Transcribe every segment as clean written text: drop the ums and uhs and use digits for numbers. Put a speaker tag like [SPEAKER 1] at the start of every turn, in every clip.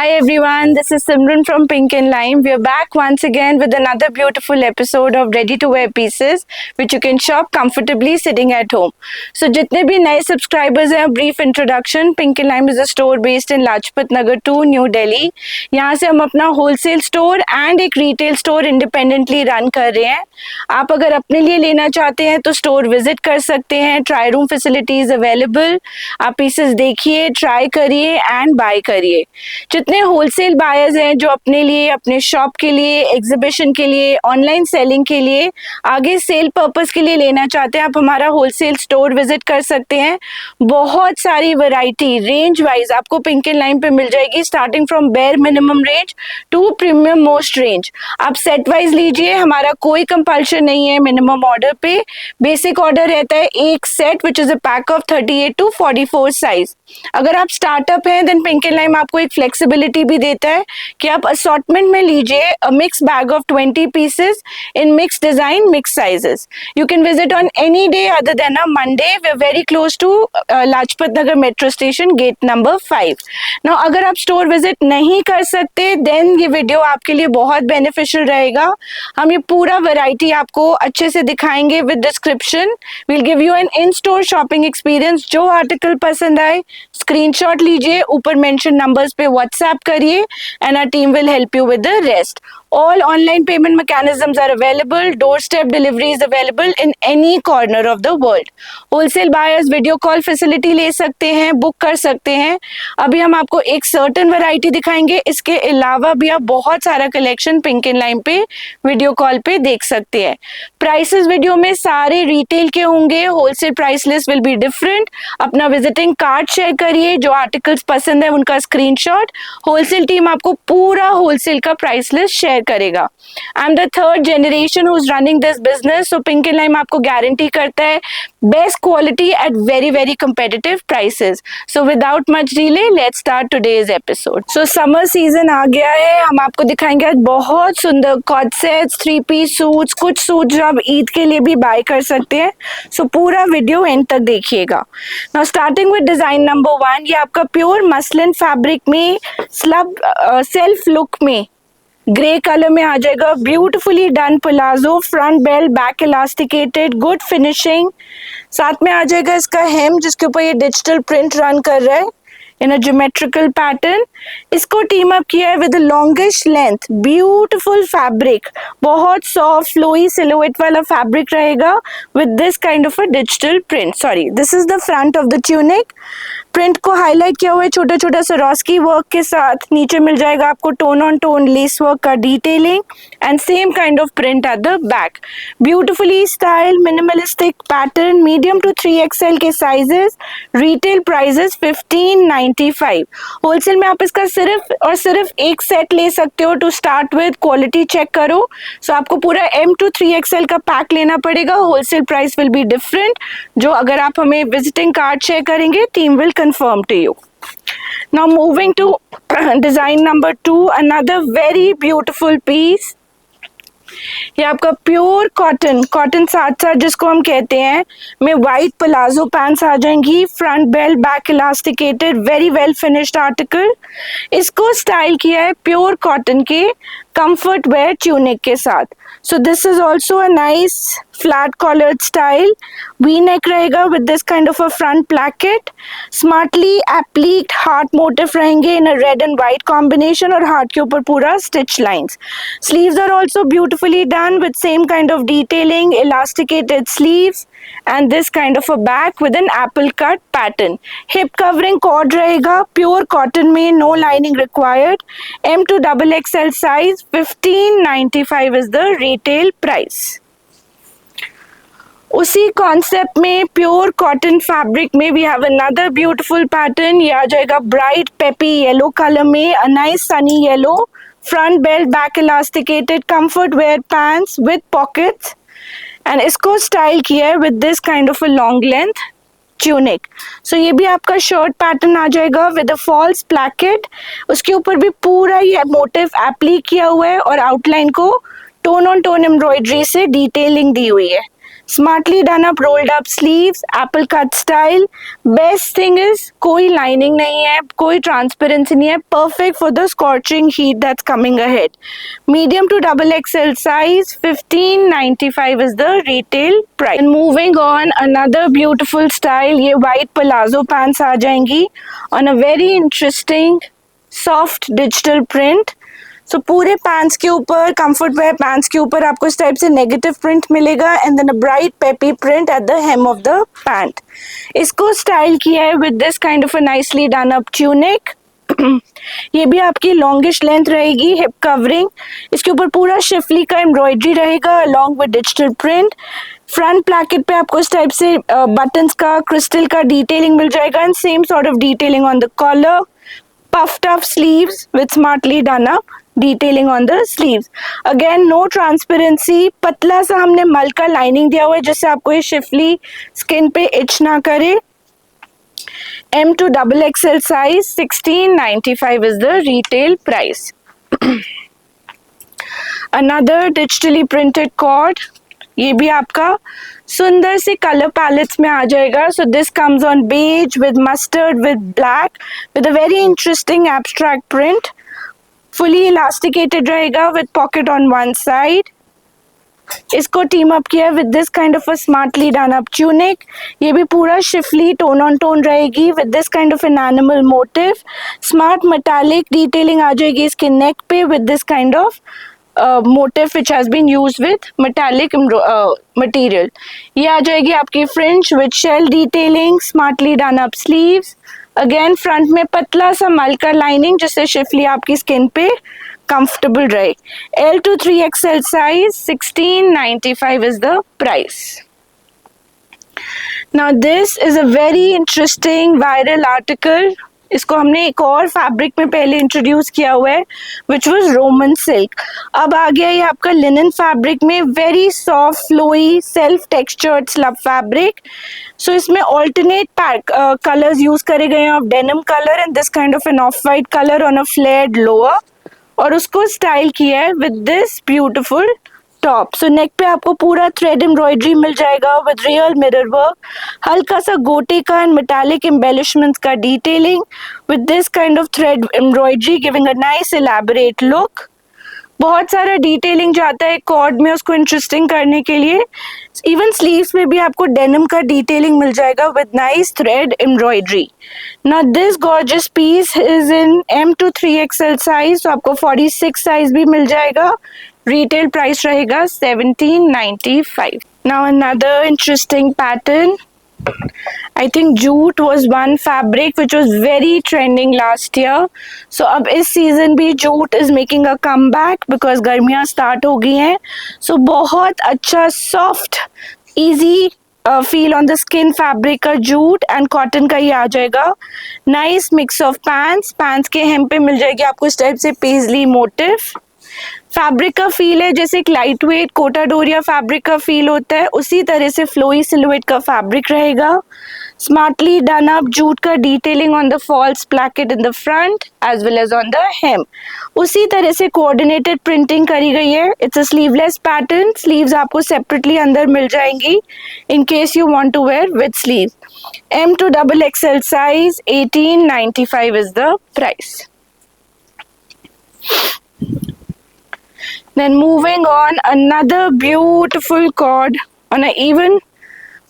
[SPEAKER 1] Hi everyone, this is Simran from Pink and Lime. We are back once again with another beautiful episode of Ready to Wear Pieces which you can shop comfortably sitting at home. So जितने भी नए subscribers हैं, brief introduction. Pink and Lime is a store based in Lajpat Nagar 2, New Delhi. यहाँ से हम अपना wholesale store and एक retail store independently run कर रहे हैं. आप अगर अपने लिए लेना चाहते हैं तो store visit कर सकते हैं. Try room facilities available. आप pieces देखिए, try करिए and buy करिए. जितने होलसेल बायर्स हैं जो अपने लिए, अपने शॉप के लिए, एग्जीबिशन के लिए, ऑनलाइन सेलिंग के लिए, आगे सेल पर्पस के लिए लेना चाहते हैं, आप हमारा होलसेल स्टोर विजिट कर सकते हैं. बहुत सारी वैरायटी रेंज वाइज आपको पिंक एंड लाइम पे मिल जाएगी, starting from bare minimum range to premium most range. आप सेट वाइज लीजिए, हमारा कोई कंपल्शन नहीं है मिनिमम ऑर्डर पे. बेसिक ऑर्डर रहता है एक set which is a pack of 38 to 44 size. अगर आप स्टार्टअप हैं देन पिंक एंड लाइम आपको एक फ्लेक्सिबिलिटी भी देता है कि आप असॉर्टमेंट में लीजिए a mix bag of 20 pieces in mix design, mix sizes. You can visit on any day other than a Monday. We are very close to Lajpat Nagar metro station, gate number 5. Now अगर आप store visit नहीं कर सकते then ये video आपके लिए बहुत beneficial रहेगा. हम ये पूरा वैरायटी आपको अच्छे से दिखाएंगे with description. We'll give you an in store shopping experience. जो आर्टिकल पसंद आए स्क्रीनशॉट लीजिए, ऊपर मेंशन नंबर्स पे व्हाट्सएप करिए and our team will help you with the rest. All online payment mechanisms are available. Doorstep delivery is available in any corner of the world. Wholesale buyers video call facility ले सकते हैं, book कर सकते हैं. अभी हम आपको एक certain variety दिखाएंगे. इसके अलावा भी आप बहुत सारा कलेक्शन पिंक एंड लाइम पे वीडियो कॉल पे देख सकते हैं. प्राइसेस वीडियो में सारे रिटेल के होंगे. Wholesale price list will be different. अपना विजिटिंग कार्ड शेयर करिए, जो आर्टिकल्स पसंद है उनका स्क्रीनशॉट. होलसेल टीम आपको पूरा होलसेल का प्राइस लिस्ट शेयर करेगा. I am the third generation who is running this business. So pink and lime आपको गारंटी करता है best quality at very very competitive prices. So without much delay let's start today's episode. So summer season आ गया है. हम आपको दिखाएंगे आज बहुत सुंदर कॉट सेट्स, 3-piece सूट्स, कुछ सूट जो आप ईद के लिए भी बाय कर सकते हैं. सो पूरा वीडियो एंड तक देखिएगा. Now starting with design number 1. ये आपका प्योर मसलिन फैब्रिक में स्लब सेल्फ लुक में ग्रे कलर में आ जाएगा. Beautifully done palazzo, front belt, back elasticated, good finishing. साथ में आ जाएगा इसका हेम जिसके ऊपर ये डिजिटल प्रिंट रन कर रहा है इन अ ज्योमेट्रिकल पैटर्न. इसको टीम अप किया है with longish length. Beautiful fabric, बहुत सॉफ्ट फ्लोई सिलुएट वाला फैब्रिक रहेगा with this kind of a digital print. Sorry, this is the front of the tunic. Print को हाईलाइट किया हुआ है छोटा छोटा सरोस्की वर्क के साथ. नीचे मिल जाएगा आपको tone on tone lace work का detailing and same kind of print at the back. Beautifully style minimalistic pattern, medium to 3XL के साइजेस. Retail prices 1595. होलसेल में आप इसका सिर्फ और सिर्फ एक सेट ले सकते हो. To start with quality check करो. सो आपको पूरा M to 3XL का पैक लेना पड़ेगा. Wholesale price will be different, जो अगर आप हमें विजिटिंग कार्ड शेयर करेंगे team will confirm to you. Now moving to design number 2, another very beautiful piece. ये आपका प्योर कॉटन साथ साथ जिसको हम कहते हैं में वाइट प्लाजो पैंट्स आ जाएंगी. Front belt, back elasticated, very well finished article. इसको स्टाइल किया है प्योर कॉटन के कंफर्ट वेयर ट्यूनिक के साथ. So this is also a nice flat collared style. V neck रहेगा with this kind of a front placket. Smartly appliqued heart motif रहेंगे in a red and white combination और heart के ऊपर पूरा stitch lines. Sleeves are also beautifully done with same kind of detailing, elasticated sleeves and this kind of a back with an apple cut pattern. Hip covering cord रहेगा pure cotton में, no lining required. M to XXL size, 1595 is the retail price. उसी concept में pure cotton fabric में we have another beautiful pattern. ये आ जाएगा bright peppy yellow colour में, a nice sunny yellow. Front belt, back elasticated, comfort wear pants with pockets and इसको style किया है with this kind of a long length tunic. So ये भी आपका शर्ट पैटर्न आ जाएगा विद अ फॉल्स प्लैकेट. उसके ऊपर भी पूरा ये मोटिव एप्लीक किया हुआ है और आउटलाइन को टोन ऑन टोन एम्ब्रॉयडरी से डिटेलिंग दी हुई है. Smartly done up rolled up sleeves, apple cut style. Best thing is कोई लाइनिंग नहीं है, कोई ट्रांसपेरेंसी नहीं है. Perfect for the scorching heat that's coming ahead. Medium to double XL size. 1595 is the retail price. And moving on, another beautiful style. ये white palazzo pants आ जाएंगी on a very interesting soft digital print. सो पूरे pants के ऊपर, comfort wear pants के ऊपर आपको इस type से नेगेटिव प्रिंट मिलेगा and then a bright peppy print at the hem of the pant. इसको स्टाइल किया है with this kind of a nicely done up tunic. ये भी आपकी लॉन्गिश लेंथ रहेगी, हिप कवरिंग. इसके ऊपर पूरा शिफली का एम्ब्रॉयडरी रहेगा along with digital print. Front placket पे आपको इस टाइप से बटन्स का, क्रिस्टल का डिटेलिंग मिल जाएगा and same sort of detailing on the collar. puffed up sleeves with smartly done up detailing on the sleeves. Again no transparency, पतला सा हमने मल का लाइनिंग दिया हुआ है जिससे आपको ये शिफली स्किन पे इच ना करे. M to double XL size. 1695 is the retail price. Another digitally printed cord. ये भी आपका सुंदर से कलर पैलेट्स में आ जाएगा. So this comes on beige with mustard with black with a very interesting abstract print. Fully elasticated रहेगा with pocket on one side. इसको टीम अप किया with this kind of a smartly done up tunic. ये भी पूरा schiffli tone on tone रहेगी with this kind of an animal motif. Smart metallic detailing आ जाएगी इसके नेक पे with this kind of motif which has been used with metallic material. ये आ जाएगी आपकी fringe with shell detailing, smartly done up sleeves. Again front में पतला सा मल का lining जिससे शिफली आपकी स्किन पे comfortable रहे. L to 3XL size. 1695 is the price. Now this is a very interesting viral article. इसको हमने एक और फैब्रिक में पहले इंट्रोड्यूस किया हुआ है विच वॉज रोमन सिल्क. अब आ गया ये आपका लिनन फैब्रिक में very soft flowy self textured slub fabric. So इसमें ऑल्टरनेट कलर्स यूज करे गए हैं of denim colour and this kind of an off white colour on a flared lower. और उसको स्टाइल किया है with this beautiful top. So neck पे आपको पूरा थ्रेड एम्ब्रॉयडरी मिल जाएगा विद रियल मिरर वर्क. हल्का सा गोटे का एंड मेटालिक एम्बेलिशमेंट्स का detailing with this kind of thread embroidery giving a nice elaborate look. बहुत सारा डिटेलिंग जाता है कॉर्ड में उसको इंटरेस्टिंग करने के लिए. इवन स्लीव्स में भी आपको डेनिम का डिटेलिंग मिल जाएगा with nice thread embroidery. Now this gorgeous piece is in M to 3XL size. तो आपको 46 साइज भी मिल जाएगा. रिटेल प्राइस रहेगा 1795. Now another interesting pattern. I think jute was one fabric which was very trending last year. So अब इस season भी jute is making a comeback because गर्मियाँ start हो गई हैं. So बहुत अच्छा soft, easy feel on the skin fabric का jute and cotton का ही आ जाएगा. Nice mix of pants. Pants के hem पे मिल जाएगी आपको इस टाइप से paisley motif. फैब्रिक का फील है जैसे एक light weight Kota Doria fabric का फील होता है, उसी तरह से फ्लोई सिलुएट का फैब्रिक रहेगा. स्मार्टली डन अप जूट का detailing on the false placket in the front as well as on the hem. उसी तरह से कोऑर्डिनेटेड प्रिंटिंग करी गई है. It's a sleeveless pattern. Sleeves आपको सेपरेटली अंदर मिल जाएंगी in case you want to wear with sleeve. M to double XL size. 1895 is the price. Then moving on, another beautiful cord on an even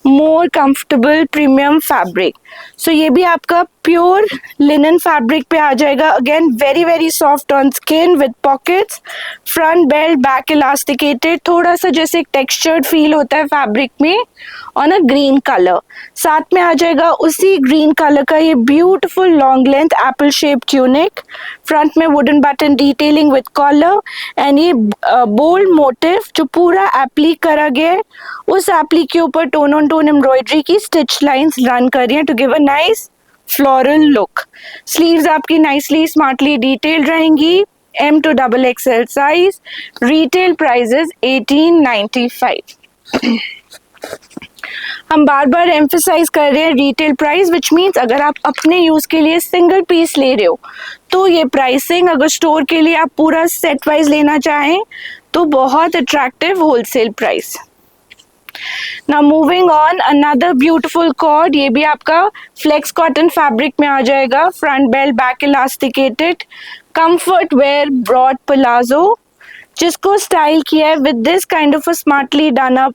[SPEAKER 1] more comfortable premium fabric. So ये भी आपका pure linen fabric पे आ जाएगा. Again very very soft on skin with pockets, front belt, back elasticated. थोड़ा सा जैसे एक टेक्सचर्ड फील होता है फैब्रिक में ऑन अ ग्रीन कलर. साथ में आ जाएगा उसी ग्रीन कलर का ये beautiful long length apple shape tunic. Front में wooden button detailing with collar and ये बोल्ड मोटिव जो पूरा एप्लीक करा गया है, उस एप्लीक के ऊपर टोन ऑन टोन एम्ब्रॉयडरी की स्टिच लाइंस रन कर रही हैं to give a nice floral look. Sleeves आपकी नाइसली स्मार्टली डिटेल्ड रहेंगी. M to double XL size. Retail price is 1895. हम बार बार एम्फेसाइज कर रहे हैं रिटेल प्राइस, विच मीन्स अगर आप अपने यूज के लिए सिंगल पीस ले रहे हो तो ये प्राइसिंग. अगर स्टोर के लिए आप पूरा सेट वाइज लेना चाहें तो बहुत attractive wholesale price. Now moving on, another beautiful cord. ये भी आपका फ्लेक्स कॉटन फैब्रिक में आ जाएगा. Front belt, back elasticated, comfort wear broad palazzo, जिसको स्टाइल किया है with this kind of a smartly done up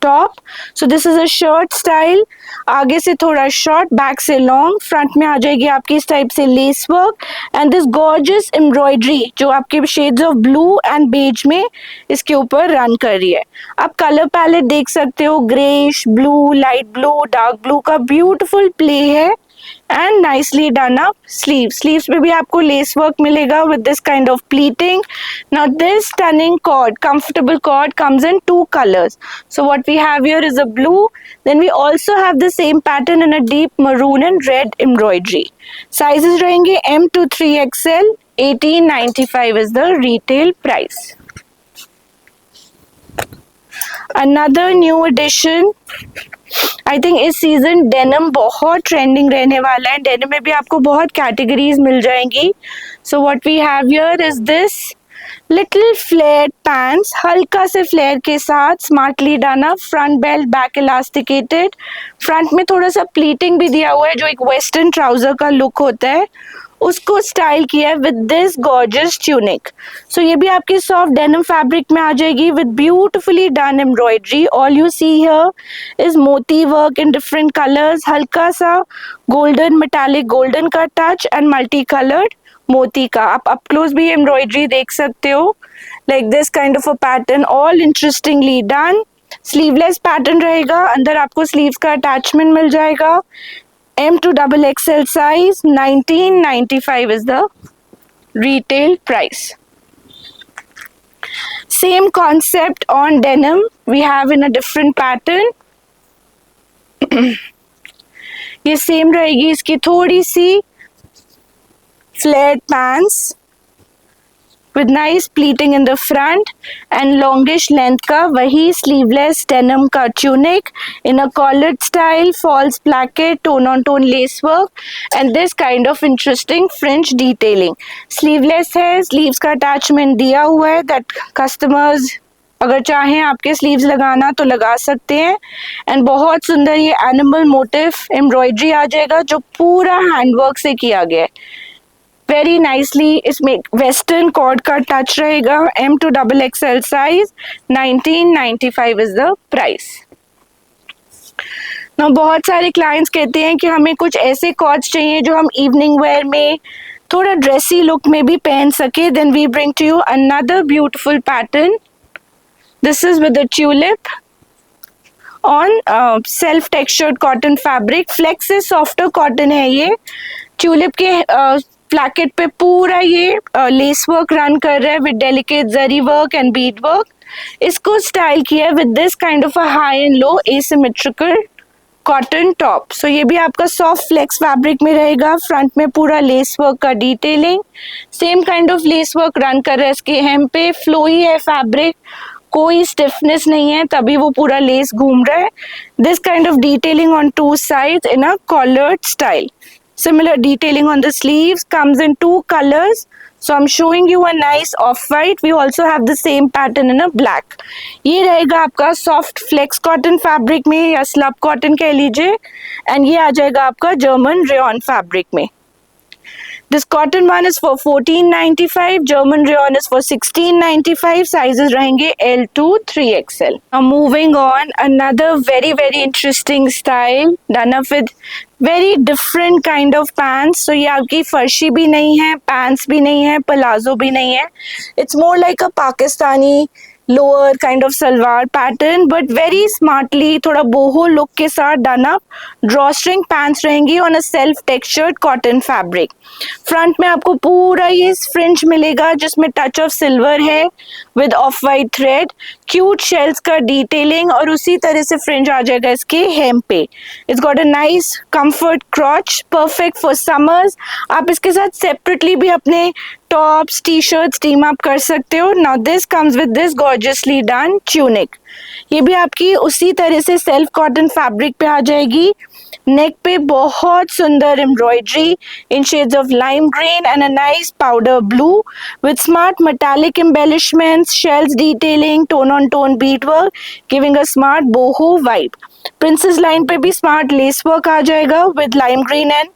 [SPEAKER 1] top. So this is a shirt style. आगे से थोड़ा शॉर्ट, बैक से लॉन्ग. फ्रंट में आ जाएगी आपकी इस टाइप से lace work and this gorgeous embroidery जो आपके shades of blue and beige में इसके ऊपर रन कर रही है. आप कलर पैलेट देख सकते हो, greyish, blue, light blue, dark blue का ब्यूटीफुल प्ले है. And nicely done up sleeves में भी आपको लेस वर्क मिलेगा with this kind of pleating. Now this stunning cord, comfortable cord comes in two colors. So what we have here is a blue, then we also have the same pattern in a deep maroon and red embroidery. Sizes रहेंगे M to 3XL. 1895 is the retail price. Another new addition, I think इस season denim बहुत trending रहने वाला है. Denim में भी आपको बहुत कैटेगरीज मिल जाएंगी. So what we have here is this little flare pants, हल्का से फ्लेयर के साथ, smartly done up, front belt, back elasticated. Front में थोड़ा सा प्लीटिंग भी दिया हुआ है जो एक वेस्टर्न ट्राउजर का लुक होता है, उसको स्टाइल किया है with this gorgeous tunic. So ये भी आपकी सॉफ्ट डेनिम फैब्रिक में आ जाएगी with beautifully done embroidery. All you see here is मोती वर्क इन डिफरेंट कलर्स, हल्का सा गोल्डन, मेटालिक गोल्डन का टच एंड मल्टी कलर्ड मोती का. आप अप क्लोज भी एम्ब्रॉयडरी देख सकते हो, like this kind of a pattern, all interestingly done. Sleeveless pattern रहेगा, अंदर आपको स्लीव्स का अटैचमेंट मिल जाएगा. M to XXL size. 1995 is the retail price. Same concept on denim we have in a different pattern. ये same रहेगी, इसकी थोड़ी सी flared pants with nice pleating in the front and longish length का वही sleeveless denim का tunic in a collared style, false placket, tone on tone lace work and this kind of interesting fringe detailing. Sleeveless है, sleeves का attachment दिया हुआ है that customers अगर चाहें आपके स्लीव्स लगाना तो लगा सकते हैं. एंड बहुत सुंदर ये एनिमल मोटिव एम्ब्रॉयडरी आ जाएगा जो पूरा हैंडवर्क से किया गया है. Very nicely. इसमें वेस्टर्न कॉर्ड का टच रहेगा. M to XXL size. 1995 is the price. ना बहुत सारे क्लाइंट्स कहते हैं कि हमें कुछ ऐसे कॉर्ड्स चाहिए जो हम इवनिंग वेयर में थोड़ा ड्रेसी लुक में भी पहन सके. Then we bring to you another beautiful pattern. This is with the tulip on self textured cotton fabric. Flex से सॉफ्टर कॉटन है ये. ट्यूलिप के प्लैकेट पे पूरा ये लेस वर्क रन कर रहा है with delicate zari work and bead work. इसको स्टाइल किया है with this kind of a high and low asymmetrical cotton top. So ये भी आपका सॉफ्ट फ्लेक्स फैब्रिक में रहेगा. फ्रंट में पूरा लेस वर्क का detailing, same kind of lace work run कर रहा है इसके हेम पे. फ्लोई है फैब्रिक, कोई स्टिफनेस नहीं है, तभी वो पूरा लेस घूम रहा है. This kind of detailing on two sides in a collared style. Similar detailing on the sleeves, comes in two colors. So I'm showing you a nice off-white. We also have the same pattern in a black. ये रहेगा आपका soft flex cotton fabric में या slub cotton कह लीजिए, and ये आ जाएगा आपका German rayon fabric में. This cotton one is for 1495, German rayon is for 1695. Sizes रहेंगे L to 3XL. Now moving on, another very interesting style done up with very different kind of pants. So ये आपकी फर्शी भी नहीं है, pants भी नहीं है, palazzo भी नहीं है. It's more like a Pakistani lower kind of salwar pattern, but very smartly थोड़ा boho look के साथ done up. Drawstring pants रहेंगी on a self textured cotton fabric. Front में आपको पूरा ये फ्रिंज मिलेगा जिसमें टच ऑफ सिल्वर है with of white thread, cute shells का डिटेलिंग और उसी तरह से फ्रिंज आ जाएगा इसके हेम पे. It's got a nice comfort crotch, perfect for summers. आप इसके साथ सेपरेटली भी अपने tops, T shirts team up कर सकते हो. Now this comes with this gorgeously done tunic. ये भी आपकी उसी तरह से सेल्फ कॉटन फैब्रिक पे आ जाएगी नेक पे बहुत सुंदर embroidery in shades of lime green and a nice powder blue with smart metallic embellishments, shells detailing, tone on tone beadwork, giving a smart boho vibe. Princess line पे भी smart lace work आ जाएगा with lime green and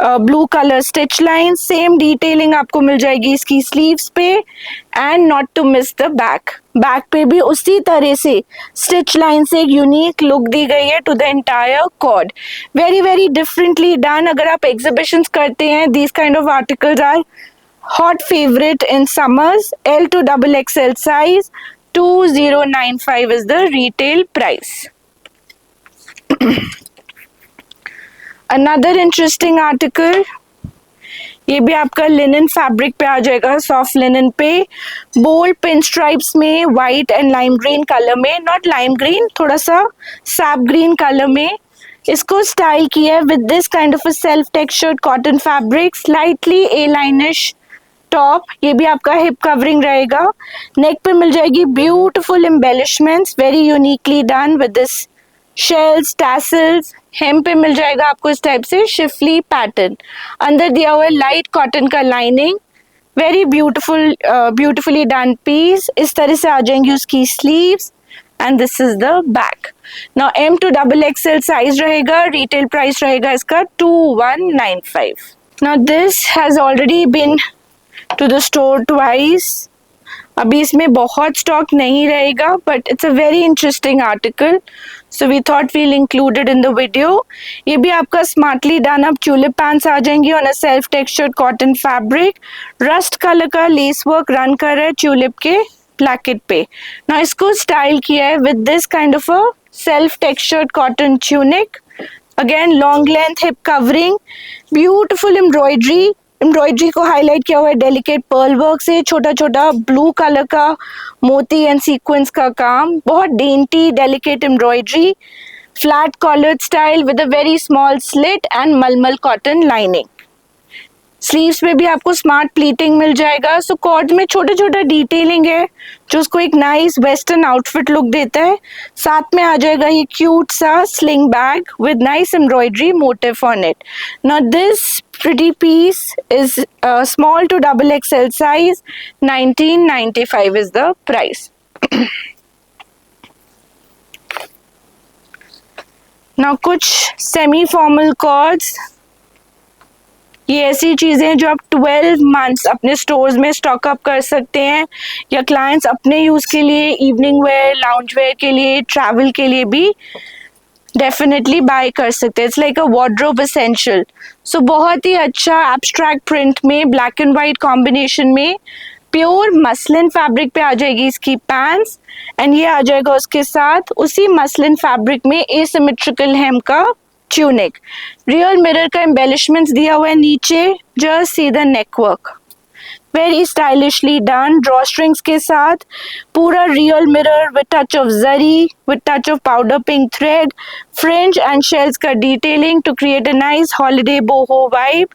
[SPEAKER 1] blue colour stitch line. Same detailing आपको मिल जाएगी इसकी sleeves पे and not to miss the back. Back पे भी उसी तरह से स्टिच लाइन से एक यूनिक लुक दी गई है to the entire cord. Very very differently done. अगर आप एग्जीबिशंस करते हैं these kind of articles are hot favorite in summers. L to XXL size, 2095 is the retail price. Another interesting article, ये भी आपका लिनन फैब्रिक पे आ जाएगा, सॉफ्ट लिनन पे, बोल्ड पिन स्ट्राइप्स में, white and lime green colour में, not lime green, थोड़ा सा सैप ग्रीन कलर में. इसको स्टाइल किया है with this kind of a self textured cotton fabric, slightly a lineish top. ये भी आपका हिप कवरिंग रहेगा. नेक पे मिल जाएगी beautiful embellishments, very uniquely done with this shells tassels. Hem पे मिल जाएगा आपको इस टाइप से शिफली पैटर्न. अंदर दिया हुआ है लाइट कॉटन का lining. Very beautiful beautifully done piece. इस तरह से आ जाएंगी उसकी sleeves and this is the back. Now M to XXL size रहेगा. रिटेल प्राइस रहेगा इसका 2195. Now this has already been to the store twice. अभी इसमें बहुत स्टॉक नहीं रहेगा but it's a very interesting article, so we thought we'll included in the video. ये भी आपका smartly done up tulip pants आ जाएंगी on a self textured cotton fabric. Rust colour का लेस वर्क रन कर रहा है ट्यूलिप के प्लैकेट पे. ना इसको स्टाइल किया है with this kind of a self textured cotton tunic. Again long length hip covering, beautiful embroidery. Embroidery को हाईलाइट किया हुआ है डेलिकेट पर्ल वर्क से. छोटा छोटा ब्लू कलर का मोती एंड सीक्वेंस का काम. बहुत dainty delicate embroidery. Flat collared style with a very small slit and मलमल कॉटन लाइनिंग. स्लीव्स में भी आपको स्मार्ट प्लीटिंग मिल जाएगा. सो कॉर्ड में छोटा छोटा डिटेलिंग है जो उसको एक नाइस वेस्टर्न आउटफिट लुक देता है. साथ में आ जाएगा ये क्यूट सा sling bag with nice embroidery motive on it. Now this pretty piece is small to XXL size, 1995 is the price. Now कुछ semi formal cords. ये ऐसी चीजें जो आप 12 मंथ्स अपने स्टोर्स में स्टॉक अप कर सकते हैं या क्लाइंट्स अपने यूज के लिए, इवनिंग वेयर, लाउंज वेयर के लिए, ट्रैवल के लिए भी डेफिनेटली बाय कर सकते हैं. It's like a wardrobe essential. So बहुत ही अच्छा एब्स्ट्रैक्ट प्रिंट में ब्लैक एंड वाइट कॉम्बिनेशन में प्योर मसलिन फैब्रिक पे आ जाएगी इसकी पैंट्स एंड ये आ जाएगा उसके साथ उसी मसलिन फैब्रिक में एसिमेट्रिकल हेम का ट्यूनिक. रियल मिरर का एम्बेलिशमेंट्स दिया हुआ है नीचे. Just see the neck work, very stylishly done. Draw strings के साथ पूरा real mirror with touch of zari, with touch of powder pink thread, fringe and shells का detailing to create a nice holiday boho vibe.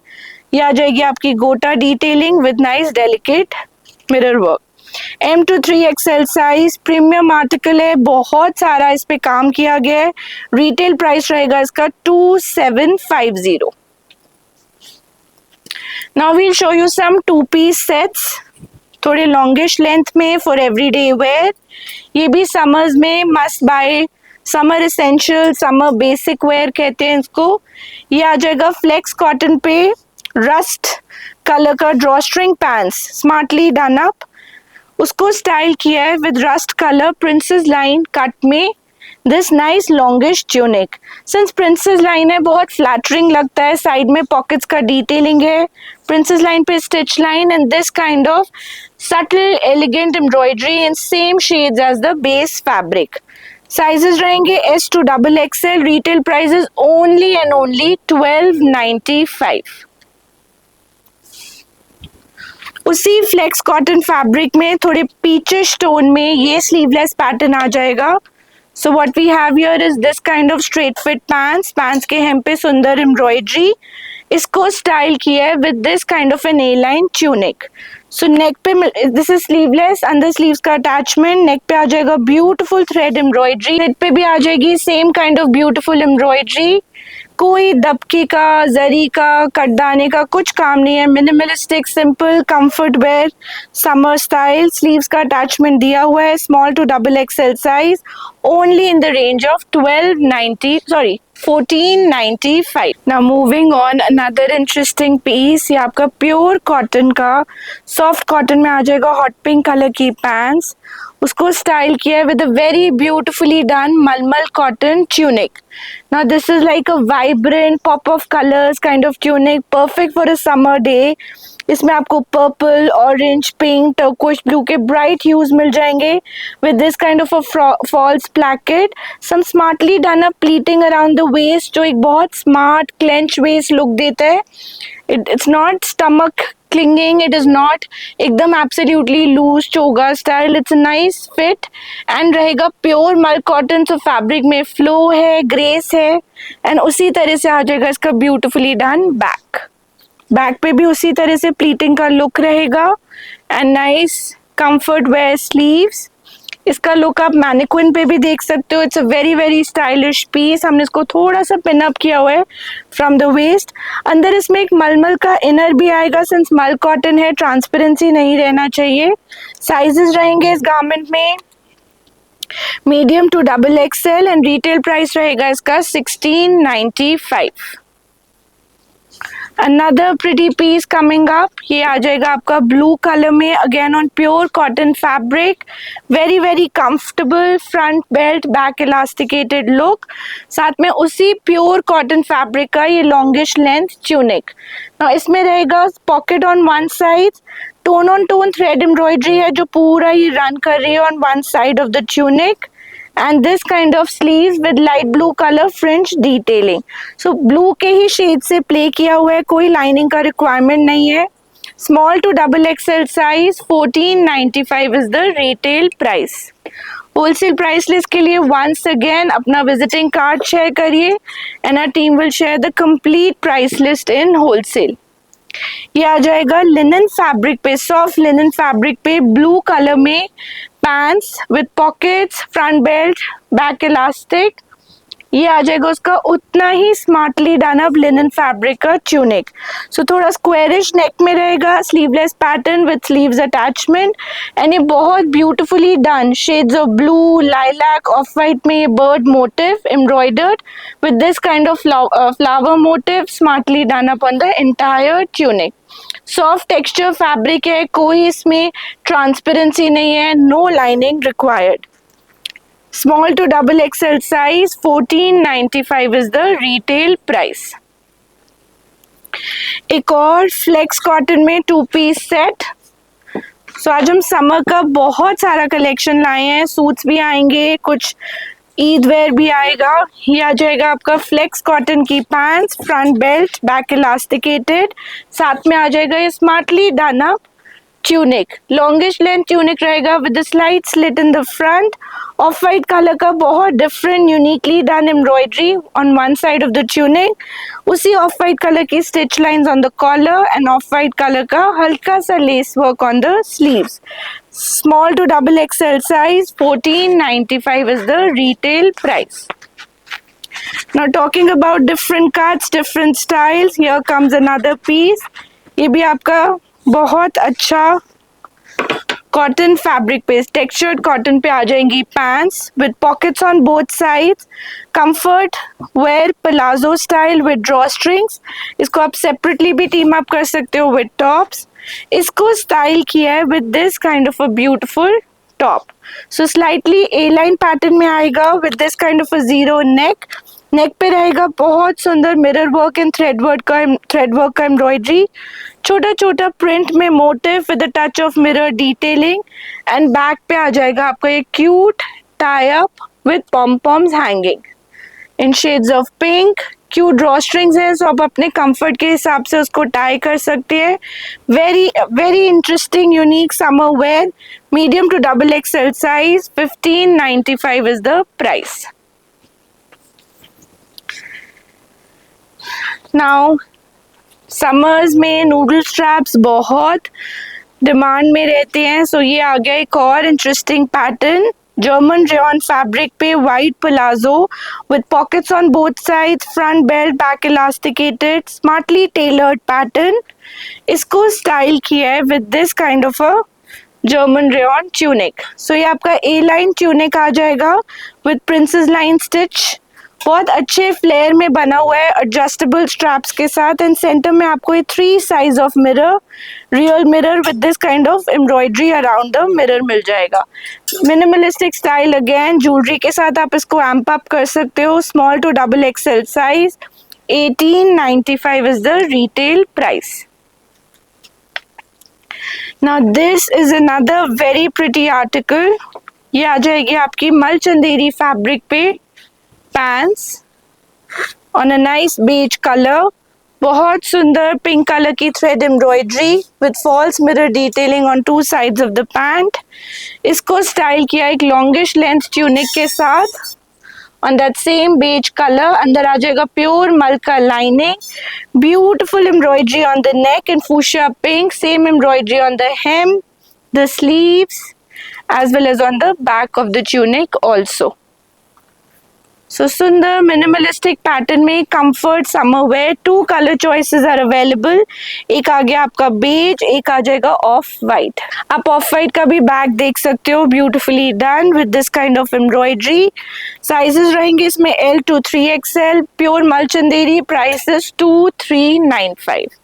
[SPEAKER 1] ये आ जाएगी आपकी gota detailing with nice delicate mirror work. M to 3XL size, premium article है, बहुत सारा इस पे काम किया गया है. रिटेल प्राइस रहेगा इसका 2750. Now we'll show you some two-piece sets, थोड़े लॉन्गिश लेंथ में फॉर एवरीडे वेयर. ये भी समर्स में must buy, summer essential, summer basic wear कहते हैं इसको. ये आ जाएगा फ्लेक्स कॉटन पे, रस्ट कलर का draw string pants, smartly done up. उसको स्टाइल किया है with rust colour princess line cut में this nice longish tunic. Since princess line है बहुत फ्लैटरिंग लगता है. साइड में पॉकेट्स का डिटेलिंग है, प्रिंसेस लाइन पे stitch line and this kind of subtle elegant embroidery in same shades as the base fabric. Sizes रहेंगे S to XXL. Retail price is only and only 1295. उसी flex cotton fabric में थोड़े peachish tone में ये sleeveless pattern आ जाएगा. So what we have here is this kind of straight fit pants. Pants के hem पे सुंदर एम्ब्रॉयडरी. इसको स्टाइल किया है with this kind of an A-line tunic. So neck पे this is sleeveless, अंदर sleeves का attachment. neck पे आ जाएगा beautiful thread embroidery. Slit पे भी आ जाएगी same kind of beautiful embroidery. कोई दबके का, जरी का, कटदाने का कुछ काम नहीं है। Minimalistic, simple, comfort wear, summer style. Sleeves का अटैचमेंट दिया हुआ है, small to double XL size, only in the range of 1495। Now moving on, another interesting piece. ये आपका प्योर कॉटन का, सॉफ्ट कॉटन में आ जाएगा, हॉट पिंक कलर की पैंट्स, उसको स्टाइल किया है with a very beautifully done malmal cotton tunic. Now this is like a vibrant pop of colors kind of tunic, perfect for a summer day. इसमें आपको purple, orange, pink, turquoise blue के bright huge मिल जाएंगे with this kind of a false placket, some smartly done up pleating around the waist जो एक बहुत smart clench waste look देता है। It's not stomach clinging, it is not एकदम absolutely loose चोगा style, it's a nice fit and रहेगा pure mul cotton. तो fabric में फ्लो है, ग्रेस है एंड उसी तरह से आ जाएगा इसका ब्यूटिफुली डन बैक पे भी उसी तरह से प्लीटिंग का लुक रहेगा and nice comfort wear sleeves. इसका लुक आप मैनिक्विन पे भी देख सकते हो। It's a very very stylish piece. हमने इसको थोड़ा सा पिन अप किया हुआ है फ्रॉम द वेस्ट। अंदर इसमें एक मलमल का इनर भी आएगा, सिंस मल कॉटन है ट्रांसपेरेंसी नहीं रहना चाहिए। साइजेस रहेंगे इस गारमेंट में medium to double XL and retail price रहेगा इसका 1695। Another pretty piece coming up, ये आ जाएगा आपका ब्लू कलर में, again on pure cotton fabric, very very comfortable, front belt, back elasticated look, साथ में उसी प्योर कॉटन फैब्रिक का ये लॉन्गिश लेंथ ट्यूनिक। इसमें रहेगा pocket on one side, tone on tone thread embroidery है जो पूरा ये रन कर रही है on one side of the tunic and this kind of sleeves with light blue color fringe detailing. So blue के ही शेड से प्ले किया हुआ है, कोई लाइनिंग का रिक्वायरमेंट नहीं है। Small to double XL size 1495 is the retail price. Wholesale price list के लिए वंस अगेन अपना विजिटिंग कार्ड शेयर करिए and our team will share the complete price list in wholesale. ये आ जाएगा लिनन फैब्रिक पे, सॉफ्ट लिनन फैब्रिक पे, blue colour में, pants with pockets, front belt, back elastic. ये आ जाएगा उसका उतना ही smartly done up linen fabric का ट्यूनिक। सो थोड़ा स्क्वेरिश नेक में रहेगा, sleeveless pattern with sleeves attachment and ये बहुत beautifully done shades of blue, lilac, off white में ये bird motif embroidered with this kind of flower motif smartly done up on the entire tunic. Soft texture fabric है, कोई इसमें transparency नहीं है, no lining required. Small to double XL size 1495 is the retail price. एक और flex cotton में 2 piece set. सो आज हम समर का बहुत सारा कलेक्शन लाए हैं, सूट्स भी आएंगे, कुछ ईद वेयर भी आएगा। ये आ जाएगा आपका फ्लेक्स कॉटन की pants, front belt, back elasticated, साथ में आ जाएगा ये smartly done up tunic, longish length tunic रहेगा with a slight slit in the front, off white colour का बहुत different uniquely done embroidery on one side of the tunic, उसी off white colour की stitch lines on the collar and off white colour का हल्का सा lace work on the sleeves. Small to double XL size 1495 is the retail price. Now talking about different cuts, different styles, here comes another piece. ये भी आपका बहुत अच्छा cotton fabric पे, textured cotton पे आ जाएंगी pants with pockets on both sides, comfort wear palazzo style with draw strings. इसको आप सेपरेटली भी टीम अप कर सकते हो विद टॉप्स। इसको स्टाइल किया है with this kind of a beautiful top. So slightly A line pattern में आएगा with this kind of a zero neck. Neck पे रहेगा बहुत सुंदर mirror work and thread work का एम्ब्रॉयडरी, छोटा छोटा प्रिंट में motif with a touch of mirror detailing and back पे आ जाएगा आपका ये cute tie up with pom-poms hanging in shades of pink. Cute drawstrings है, सो आप अपने कंफर्ट के हिसाब से उसको टाई कर सकते हैं। Very very interesting unique summer wear, medium to double XL size 1595 is the price. Now summers में नूडल स्ट्रैप्स बहुत डिमांड में रहते हैं, सो ये आ गया एक और interesting pattern. German rayon fabric पे white palazzo with pockets on both sides, front belt, back elasticated, smartly tailored pattern. इसको स्टाइल किया है with this kind of a German rayon tunic. So ये आपका A line tunic आ जाएगा with princess line stitch. बहुत अच्छे flare में बना हुआ है एडजस्टेबल स्ट्रैप्स के साथ एंड सेंटर में आपको ये 3 size of mirror, real mirror with this kind of embroidery around the mirror मिल जाएगा. मिनिमलिस्टिक स्टाइल अगेन, ज्वेलरी के साथ आप इसको एम्प अप कर सकते हो. Small to double XL size. 1895 is the retail price. Now this is another very pretty article. ये आ जाएगी आपकी मल चंदेरी फैब्रिक पे pants on a nice beige colour. बहुत सुंदर पिंक कलर की thread embroidery with false mirror detailing on 2 sides of the pant. इसको स्टाइल किया एक लॉन्गिश लेंथ ट्यूनिक के साथ on that same beige color. अंदर आ जाएगा प्योर मल का lining. Beautiful embroidery on the neck in fuchsia pink. Same embroidery on the hem, the sleeves, as well as on the back of the tunic also. So सुंदर minimalistic pattern में comfort summer wear. 2 colour choices are available. एक आ गया आपका beige, एक आ जाएगा off white. आप ऑफ वाइट का भी बैग देख सकते हो, beautifully done with this kind of embroidery. Sizes रहेंगे इसमें L to 3XL. प्योर मल Chanderi. Price is 2395.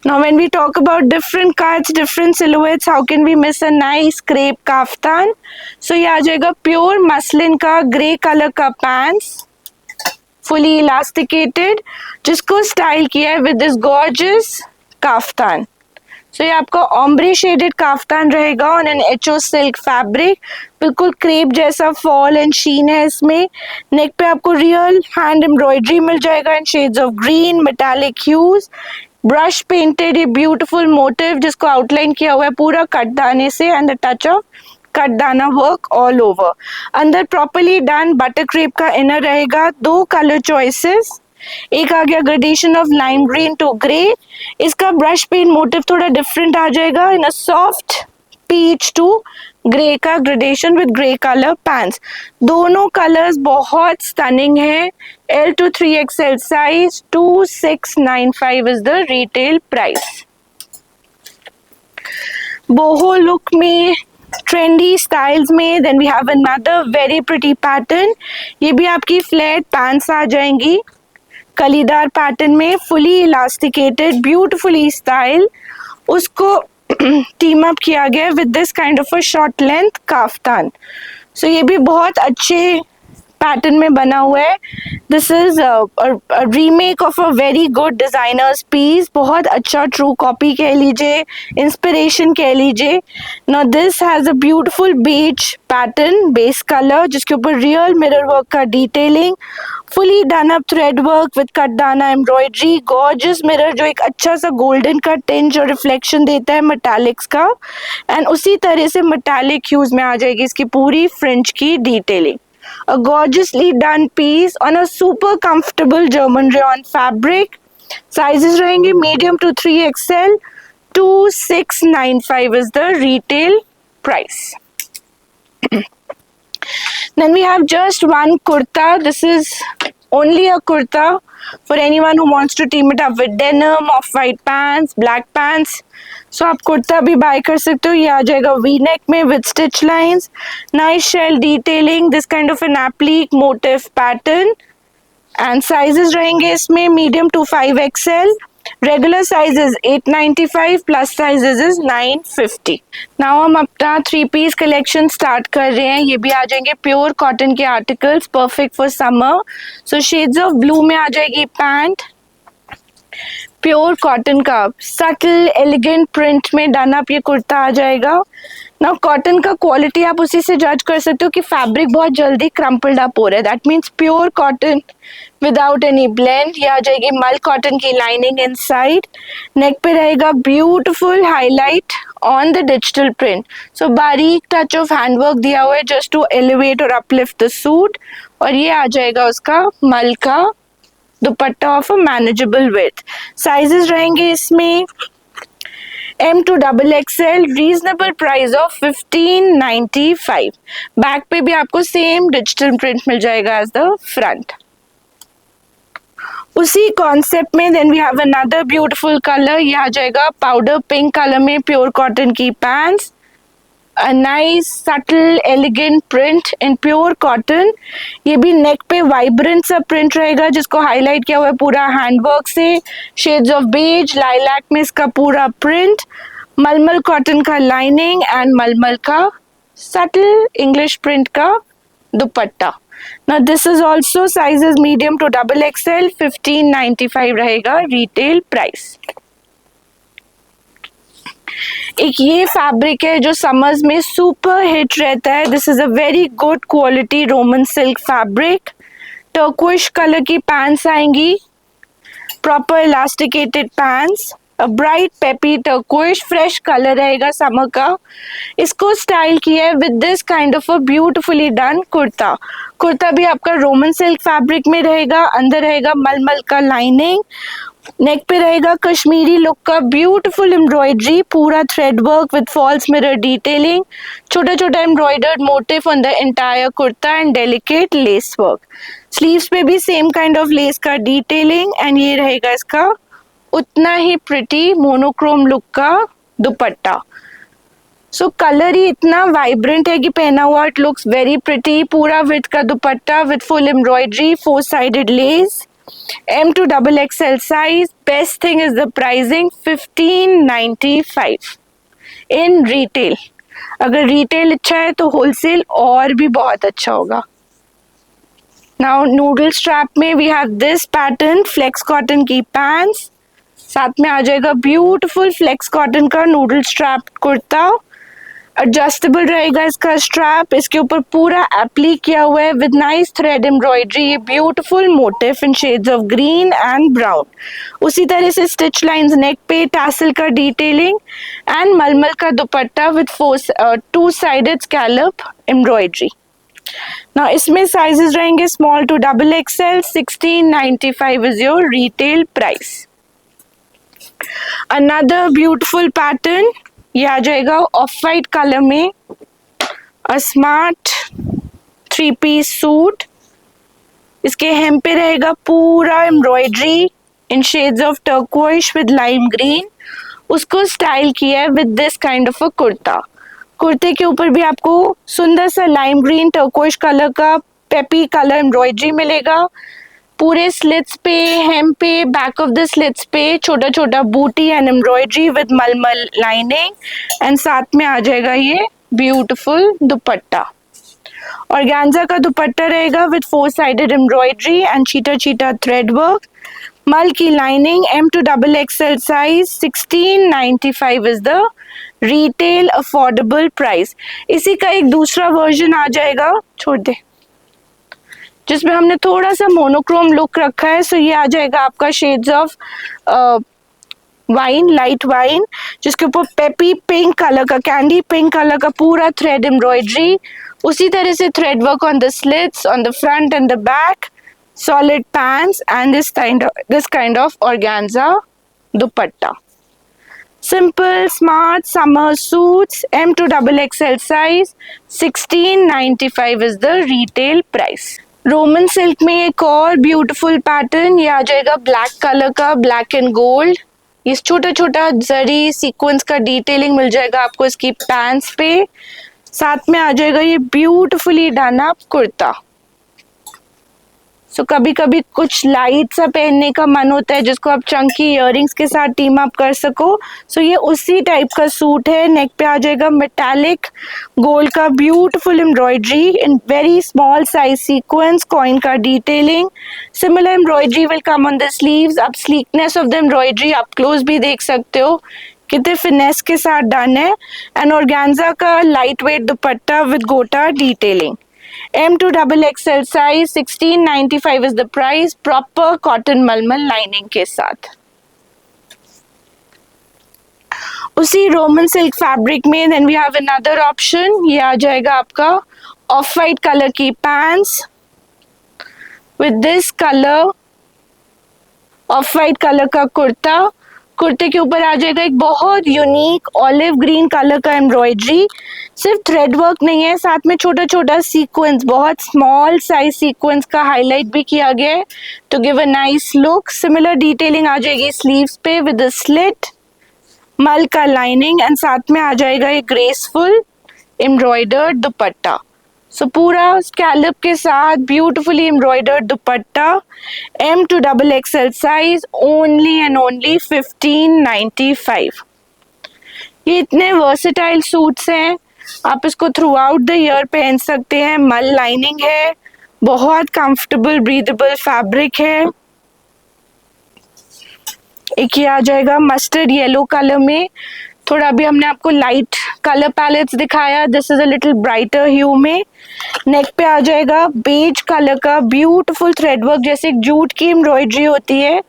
[SPEAKER 1] Now when we talk about different cuts, different silhouettes, how can we miss a nice crepe kaftan? So ये आ जाएगा pure muslin का grey colour का pants, fully elasticated, जिसको style किया है with this gorgeous kaftan. So ये आपका ऑम्ब्रे शेडेड काफ्तान रहेगा on an HO silk fabric. बिल्कुल क्रेप जैसा फॉल एंड शीन है इसमें. नेक पे आपको रियल हैंड एम्ब्रॉयडरी मिल जाएगा in shades of green, metallic hues. Brush painted ये ब्यूटिफुल मोटिव जिसको आउटलाइन किया हुआ है पूरा कटदाने से एंड द टच ऑफ कटदाना वर्क ऑल ओवर. अंदर प्रॉपर्ली डन बटर क्रेप का इनर रहेगा. 2 कलर चॉइसेस. एक आ गया gradation of lime green to grey. इसका ब्रश पेंट मोटिव थोड़ा डिफरेंट आ जाएगा in a soft peach to grey का gradation with grey colour pants. दोनों कलर्स बहुत स्टनिंग है. L to 3XL size. 2695 is the retail price. Boho look में, trendy styles में, then we have another very pretty pattern. ये भी आपकी flat pants आ जाएंगी कलीदार पैटर्न में, फुली इलास्टिकेटेड, ब्यूटिफुली स्टाइल. उसको टीम अप किया गया with this kind of a short length kaftan. So ये भी बहुत अच्छे पैटर्न में बना हुआ है. This is remake of a very good designers piece. बहुत अच्छा ट्रू कॉपी कह लीजिए, इंस्पिरेशन कह लीजिए. Now this has a beautiful beige pattern base colour जिसके ऊपर रियल मिरर वर्क का detailing, fully done up thread work with कटदाना एम्ब्रॉयडरी, गॉर्जियस मिरर जो एक अच्छा सा गोल्डन का टिंज और रिफ्लेक्शन देता है मेटालिक्स का. एंड उसी तरह से मेटालिक ह्यूज में आ जाएगी इसकी पूरी फ्रिंज की detailing. A gorgeously done piece on a super comfortable German rayon fabric. Sizes रहेंगे medium to 3XL. 2695 is the retail price. Then we have just one kurta. This is only a kurta for anyone who wants to team it up with denim, off-white pants, black pants. So आप कुर्ता भी bye कर सकते हो. ये आ जाएगा V neck में with stitch lines, nice shell detailing, this kind of an applique motif pattern. And sizes रहेंगे इसमें medium to 5XL. Regular size is 895, plus sizes is 950. Now हम अपना 3 पीस कलेक्शन स्टार्ट कर रहे हैं. ये भी आ जाएंगे प्योर कॉटन के articles, perfect for summer. So shades of blue में आ जाएगी पैंट, प्योर कॉटन का सटल एलिगेंट प्रिंट में डन अप ये कुर्ता आ जाएगा. ना कॉटन का क्वालिटी आप उसी से जज कर सकते हो कि फैब्रिक बहुत जल्दी क्रम्पल्ड अप हो रहा है. That means pure cotton without any blend. ये आ जाएगी मल कॉटन की लाइनिंग इनसाइड. नेक पे रहेगा beautiful highlight on the digital print. So बारीक टच ऑफ हैंडवर्क दिया हुआ है जस्ट टू एलिवेट और अपलिफ्ट द सूट. और ये आ जाएगा उसका मल का dupatta of a manageable width. Sizes रहेंगे इसमें M to XXL, reasonable price of 1595। Back पे भी आपको सेम डिजिटल प्रिंट मिल जाएगा एज द फ्रंट। उसी कॉन्सेप्ट में then we have another beautiful colour, ये आ जाएगा पाउडर पिंक कलर में, प्योर कॉटन की pants, a nice subtle elegant print in pure cotton. ये भी नेक पे वाइब्रेंट सा प्रिंट रहेगा जिसको हाईलाइट किया हुआ है पूरा हैंडवर्क से, शेड्स ऑफ बेज लाइलैक में इसका पूरा प्रिंट, मलमल कॉटन का लाइनिंग एंड मलमल का सटल इंग्लिश प्रिंट का दुपट्टा। Now this is also sizes medium to XXL, 1595 रहेगा रिटेल प्राइस। एक ये फैब्रिक है जो समर्स में सुपर हिट रहता है। This is a very good quality Roman silk fabric. Turquoise colour की पैंट्स आएंगी, प्रॉपर इलास्टिकेटेड पैंट्स, अ bright peppy turquoise fresh colour रहेगा समर का। इसको स्टाइल किया है with this kind of a beautifully done kurta. Kurta भी आपका रोमन सिल्क फैब्रिक में रहेगा, अंदर रहेगा मलमल का लाइनिंग, नेक पे रहेगा कश्मीरी लुक का ब्यूटीफुल एम्ब्रॉयडरी, पूरा thread work with false mirror detailing, छोटा छोटा embroidered motif on the entire kurta and delicate lace work. Sleeves पे भी सेम काइंड ऑफ लेस का डिटेलिंग एंड ये रहेगा इसका उतना ही प्रिटी मोनोक्रोम लुक का दुपट्टा। सो कलर ही इतना वाइब्रेंट है कि पहना हुआ इट लुक्स वेरी प्रिटी। पूरा विथ का दुपट्टा with full embroidery, 4 sided less, M to XXL size. Best thing is the pricing, 1595 in retail. अगर रिटेल अच्छा है तो होलसेल और भी बहुत अच्छा होगा। नाउ नूडल स्ट्रैप में we have this pattern, flex cotton की पैंट्स, साथ में आ जाएगा ब्यूटीफुल फ्लेक्स कॉटन का नूडल स्ट्रैप कुर्ता। एडजस्टेबल रहेगा इसका स्ट्रैप, इसके ऊपर पूरा एप्ली किया हुआ है विद नाइस थ्रेड एम्ब्रॉयडरी, ये beautiful motif in shades of green and brown. उसी तरह से स्टिच लाइंस नेक पे, टैसल का डिटेलिंग एंड मलमल का dupatta with 2 sided scallop embroidery. ना इसमें साइजेस रहेंगे small to XXL, 1695 is your retail price. Another beautiful pattern, ये आ जाएगा ऑफ वाइट कलर में, अ स्मार्ट 3 पीस सूट। इसके हेम पे रहेगा पूरा embroidery in shades of turquoise with lime green. उसको स्टाइल किया है विद दिस काइंड ऑफ अ कुर्ता। कुर्ते के ऊपर भी आपको सुंदर सा लाइम ग्रीन टर्कोइश कलर का पेपी कलर एम्ब्रॉयडरी मिलेगा। पूरे स्लिट्स पे, हेम पे, बैक ऑफ द स्लिट्स पे छोटा छोटा बूटी एंड एम्ब्रॉयडरी विद मलमल लाइनिंग एंड साथ में आ जाएगा ये ब्यूटीफुल दुपट्टा। ऑर्गेन्जा का दुपट्टा रहेगा with 4 sided embroidery and cheetah cheetah thread work, मल की lining, M to XXL size, 1695 is the retail affordable price. इसी का एक दूसरा वर्जन आ जाएगा, छोड़ दे, जिसमें हमने थोड़ा सा मोनोक्रोम लुक रखा है। सो ये आ जाएगा आपका shades of wine, light wine, जिसके ऊपर पेपी पिंक कलर का, कैंडी पिंक कलर का पूरा थ्रेड एम्ब्रॉयडरी, उसी तरह से thread work on the slits on the front end the back, solid pants and this kind of organza dupatta. Simple smart summer suits, M to XXL size, 1695 is the retail price. Roman silk में एक और beautiful pattern, ये आ जाएगा black colour का, black and gold. इस छोटा छोटा जरी सीक्वेंस का डिटेलिंग मिल जाएगा आपको इसकी पैंट्स पे, साथ में आ जाएगा ये ब्यूटीफुली डन अप कुर्ता। सो कभी कभी कुछ लाइट सा पहनने का मन होता है जिसको आप चंकी इयररिंग्स के साथ टीम अप कर सको। सो ये उसी टाइप का सूट है। नेक पे आ जाएगा मेटालिक गोल्ड का beautiful embroidery in very small size sequence, coin का detailing, similar embroidery will come on the sleeves. आप स्लीकनेस ऑफ द एम्ब्रॉयडरी आप क्लोज भी देख सकते हो कितने फिनेस के साथ डन है। एंड ऑर्गेन्जा का लाइट वेट दुपट्टा विद गोटा detailing. M to XXL size, 1695 is the price, proper cotton mulmul lining के साथ। उसी रोमन सिल्क फैब्रिक में then we have another option, ये आ जाएगा आपका ऑफ वाइट कलर की pants with this colour, off white colour का कुर्ता, कुर्ते के ऊपर आ जाएगा एक बहुत यूनिक ऑलिव ग्रीन कलर का एम्ब्रॉयडरी। सिर्फ थ्रेड वर्क नहीं है, साथ में छोटा छोटा सीक्वेंस, बहुत स्मॉल साइज सीक्वेंस का हाईलाइट भी किया गया है to give a nice look. Similar detailing आ जाएगी स्लीव्स पे विद अ स्लिट, मल का लाइनिंग एंड साथ में आ जाएगा एक ग्रेसफुल एम्ब्रॉयडर्ड दुपट्टा। सो पूरा स्कैलप के साथ beautifully embroidered dupatta, M to XXL size, only and only 1595। ये इतने वर्सेटाइल सूट्स हैं, आप इसको थ्रू आउट द ईयर पहन सकते हैं। मल लाइनिंग है, बहुत कंफर्टेबल ब्रीदेबल फैब्रिक है। एक ये आ जाएगा मस्टर्ड येलो कलर में, थोड़ा अभी हमने आपको लाइट कलर पैलेट्स दिखाया, this is a little brighter hue में। नेक पे आ जाएगा बेज कलर का ब्यूटीफुल थ्रेड वर्क, जैसे एक जूट की एम्ब्रॉयडरी होती है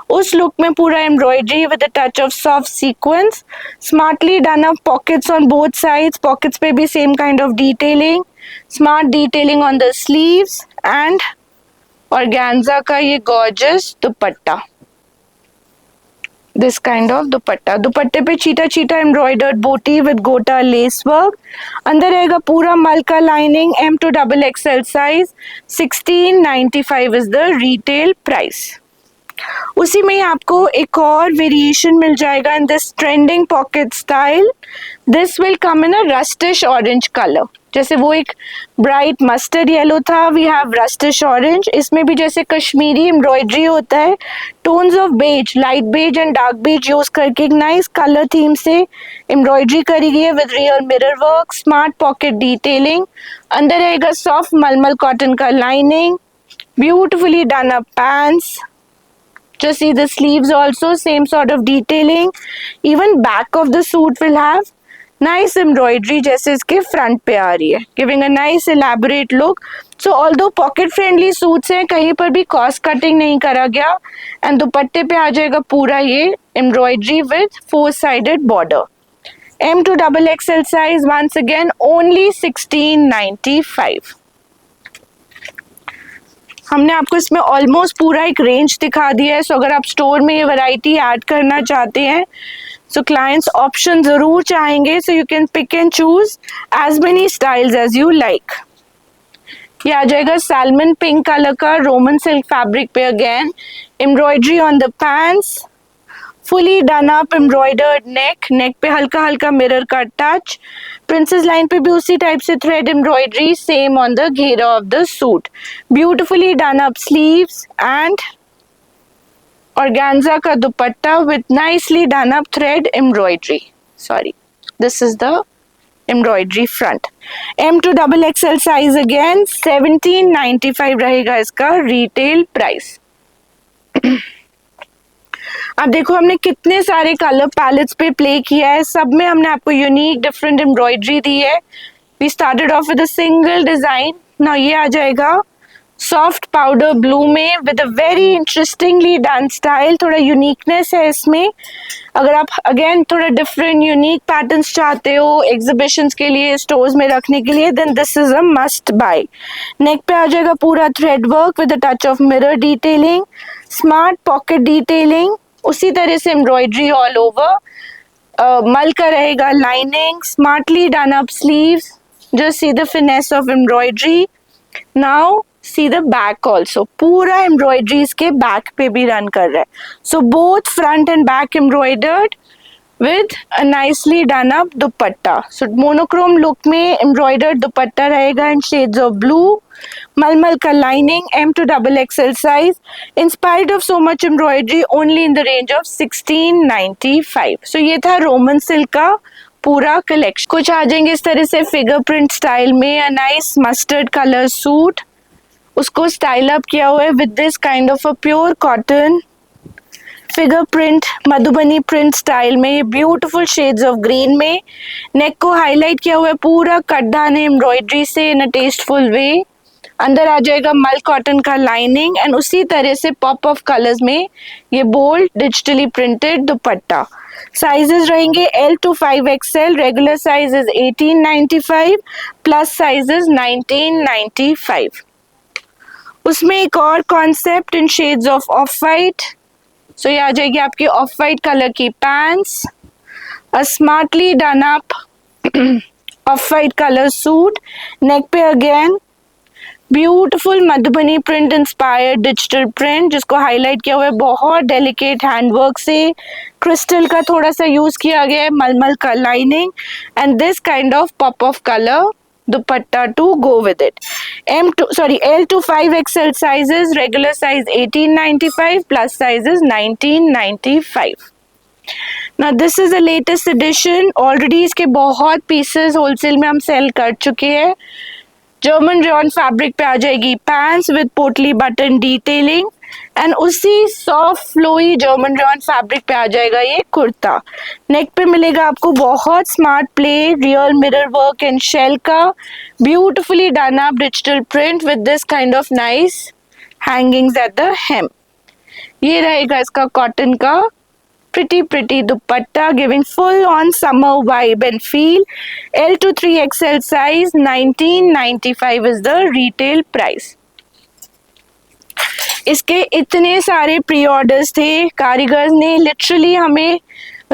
[SPEAKER 1] उस लुक में पूरा embroidery with a touch of soft sequence, smartly done up pockets on both sides, pockets पे भी same kind of detailing, smart detailing on the sleeves and organza का ये gorgeous dupatta, this kind of दुपट्टा। दुपट्टे पे चीटा चीटा embroidered बूटी with गोटा lace work, अंदर रहेगा पूरा मल का lining, M to XXL size, 1695 is the retail price. उसी में आपको एक और वेरिएशन मिल जाएगा in this trending pocket style. This will come in a rustish orange colour, जैसे वो एक ब्राइट मस्टर्ड येलो था, वी हैव रस्टिश ऑरेंज। इसमें भी जैसे कश्मीरी एम्ब्रॉयडरी होता है, tones of beige, light beige and dark beige use करके एक नाइस कलर थीम से एम्ब्रॉयडरी करी गई है with real mirror work, smart pocket detailing, अंदर रहेगा सॉफ्ट मलमल कॉटन का lining, beautifully done up pants. Just see the sleeves also, same sort of detailing. Even back of the suit will have nice embroidery जैसे इसके front पे आ रही है, giving a nice elaborate look. So although pocket friendly suits हैं, कहीं पर भी cost cutting नहीं करा गया and दुपट्टे पे आ जाएगा पूरा ये embroidery with 4-sided border. M to XXL size, once again only 1695. हमने आपको इसमें ऑलमोस्ट पूरा एक रेंज दिखा दिया है। सो अगर आप स्टोर में ये वैरायटी ऐड करना चाहते हैं, सो क्लाइंट्स ऑप्शन जरूर चाहेंगे, so you can pick and choose as many styles as you like. ये आ जाएगा सैल्मन पिंक कलर का रोमन सिल्क फैब्रिक पे, again embroidery on the pants, fully done up embroidered neck, neck पे हल्का हल्का मिरर का टच, प्रिंसेस लाइन पे भी उसी टाइप से thread embroidery, same on the घेरा of the suit, beautifully done up sleeves and organza का dupatta with nicely done up thread embroidery. Sorry, this is the embroidery front. M to XXL size, again 1795 रहेगा इसका retail price. अब देखो हमने कितने सारे colour pallets पे प्ले किया है, सब में हमने आपको यूनिक डिफरेंट एम्ब्रॉयडरी दी है। We started off with a single design, now ये आ जाएगा सॉफ्ट पाउडर ब्लू में with a very interestingly done style, थोड़ा यूनिकनेस है इसमें। अगर आप अगेन थोड़ा डिफरेंट यूनिक पैटर्न्स चाहते हो एग्जीबिशंस के लिए, स्टोर्स में रखने के लिए, then this is a must buy. Neck पे आ जाएगा पूरा thread work with a touch of mirror detailing, smart pocket detailing, उसी तरह से एम्ब्रॉयडरी ऑल ओवर, मल का रहेगा lining, smartly done up sleeves, just see the finesse of embroidery. Now see the back also, पूरा एम्ब्रॉयडरी इसके back पे भी रन कर रहा है, so both front and back embroidered with a nicely done up dupatta. So monochrome look में embroidered dupatta रहेगा in shades of blue, मलमल का lining, M to XXL size, inspired of so much embroidery, only in the range of 1695। So ये था Roman silk का पूरा collection. कुछ आ जाएंगे इस तरह से फिगर प्रिंट स्टाइल में, a nice mustard colour suit, उसको स्टाइल अप किया हुआ है with this kind of a pure cotton figure print, Madhubani print style में, ये ब्यूटीफुल शेड्स ऑफ ग्रीन में। नेक को हाईलाइट किया हुआ है पूरा कटदान एम्ब्रॉयडरी से इन अ टेस्टफुल वे। अंदर आ जाएगा मल कॉटन का लाइनिंग एंड उसी तरह से पॉप ऑफ कलर्स में ये bold digitally printed dupatta. Sizes रहेंगे L to 5XL, regular size is 1895, plus size is 1995। उसमें एक और concept in shades of white, so ये आ जाएगी आपकी ऑफ वाइट कलर की pants, a smartly done up off white colour suit, neck पे again beautiful Madhubani print inspired digital print जिसको हाईलाइट किया हुआ है बहुत डेलिकेट हैंडवर्क से, क्रिस्टल का थोड़ा सा यूज किया गया है, मलमल का lining and this kind of pop of colour dupatta to go with it. L to 5XL sizes, regular size 1895, plus size is 1995. Now this is the latest edition. Already इसके बहुत pieces wholesale में हम sell कर चुके हैं. German rayon fabric पे आ जाएगी pants with potli button detailing and उसी soft flowy German rayon fabric पे आ जाएगा ये कुर्ता. नेक पे मिलेगा आपको बहुत smart play real mirror work and shell का beautifully done up digital print with this kind of nice hangings at the hem. ये रहेगा इसका कॉटन का pretty dupatta giving full on summer vibe and feel. L to 3XL size 1995 is the retail price. इसके इतने सारे pre orders थे, कारीगर्स ने literally हमें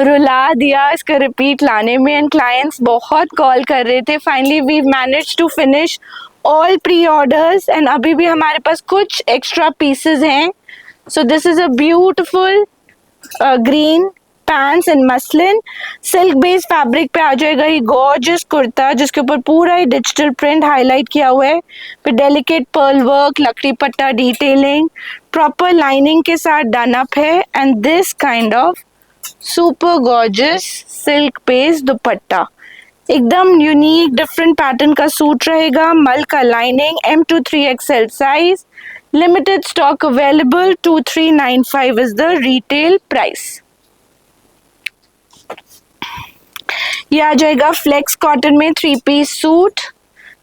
[SPEAKER 1] रुला दिया इसका रिपीट लाने में एंड क्लाइंट्स बहुत कॉल कर रहे थे. Finally we manage to finish all pre orders and अभी भी हमारे पास कुछ एक्स्ट्रा पीसेस हैं. So this is a beautiful green pants and muslin silk based fabric पे आ जाएगा ये गॉर्जियस कुर्ता जिसके ऊपर पूरा ही डिजिटल प्रिंट हाईलाइट किया हुआ है, फिर डेलिकेट पर्ल वर्क, लकड़ी पट्टा डिटेलिंग, प्रॉपर लाइनिंग के साथ डन अप है and this kind of super gorgeous silk based दुपट्टा. एकदम यूनिक डिफरेंट पैटर्न का सूट रहेगा, मल का lining, M to 3XL size, limited stock available. 2395 is the retail price. ये आ जाएगा फ्लेक्स कॉटन में 3-piece सूट,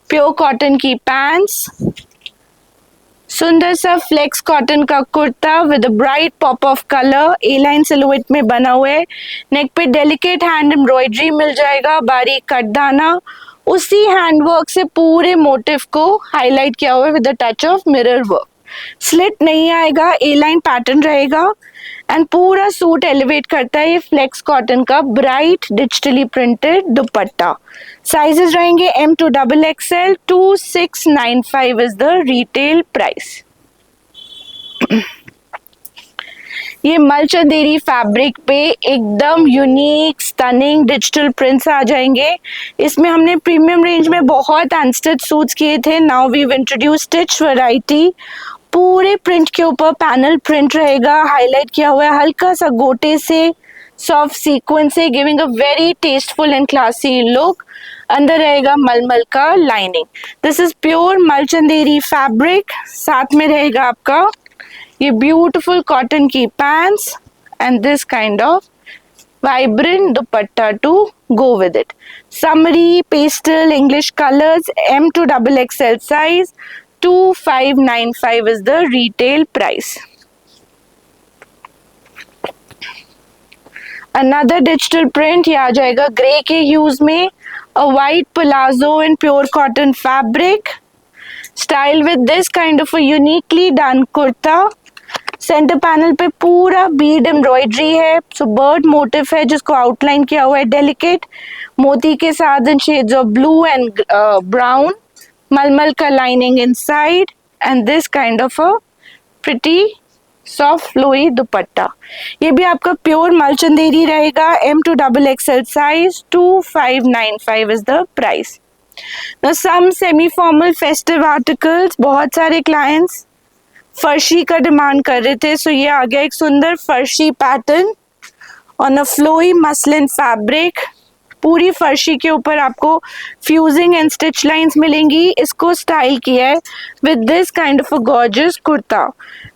[SPEAKER 1] प्योर कॉटन की पैंट्स, सुंदर सा फ्लेक्स कॉटन का kurta with bright pop of colour, A line silhouette में बना हुआ है. नेक पे डेलिकेट हैंड एम्ब्रॉयडरी मिल जाएगा, बारीक कटदाना, उसी हैंडवर्क से पूरे मोटिव को हाईलाइट किया हुआ है with the touch of mirror work. Slit नहीं आएगा, ए लाइन पैटर्न रहेगा एंड पूरा सूट एलिवेट करता है ये फ्लेक्स कॉटन का bright digitally printed dupatta. Sizes रहेंगे M to XXL. 2695 is the retail price. ये मलचंदेरी फैब्रिक पे एकदम यूनिक स्टनिंग डिजिटल प्रिंट्स आ जाएंगे. इसमें हमने प्रीमियम रेंज में बहुत अनस्टिच सूट्स किए थे, now we introduce stitch variety. पूरे प्रिंट के ऊपर पैनल प्रिंट रहेगा, हाईलाइट किया हुआ है हल्का सा गोटे से, सॉफ्ट सीक्वेंस से, giving a very tasteful and classy look. अंदर रहेगा मलमल का लाइनिंग. दिस इज प्योर मलचंदेरी फैब्रिक. साथ में रहेगा आपका ये ब्यूटीफुल कॉटन की pants and this kind of vibrant dupatta to go with it. Summery pastel English colours, M to XXL size. 2595 is the retail price. Another digital print ये आ जाएगा ग्रे के ह्यूज में, a white palazzo in pure cotton fabric, style with this kind of a uniquely done kurta. Centre panel पे पूरा Beed embroidery है, सो bird motive है जिसको आउटलाइन किया हुआ है डेलिकेट मोती के साथ in shades of blue and brown. मलमल का lining inside and this kind of a pretty soft flowy dupatta. ये भी आपका प्योर मलचंदेरी रहेगा, M to XXL size. 2595 is the price. Now some semi formal festive articles, बहुत सारे क्लाइंट्स फर्शी का डिमांड कर रहे थे, सो ये आ गया एक सुंदर फर्शी pattern on a flowy muslin fabric. पूरी फर्शी के ऊपर आपको फ्यूजिंग एंड स्टिच लाइंस मिलेंगी. इसको स्टाइल किया है with this kind of a gorgeous kurta.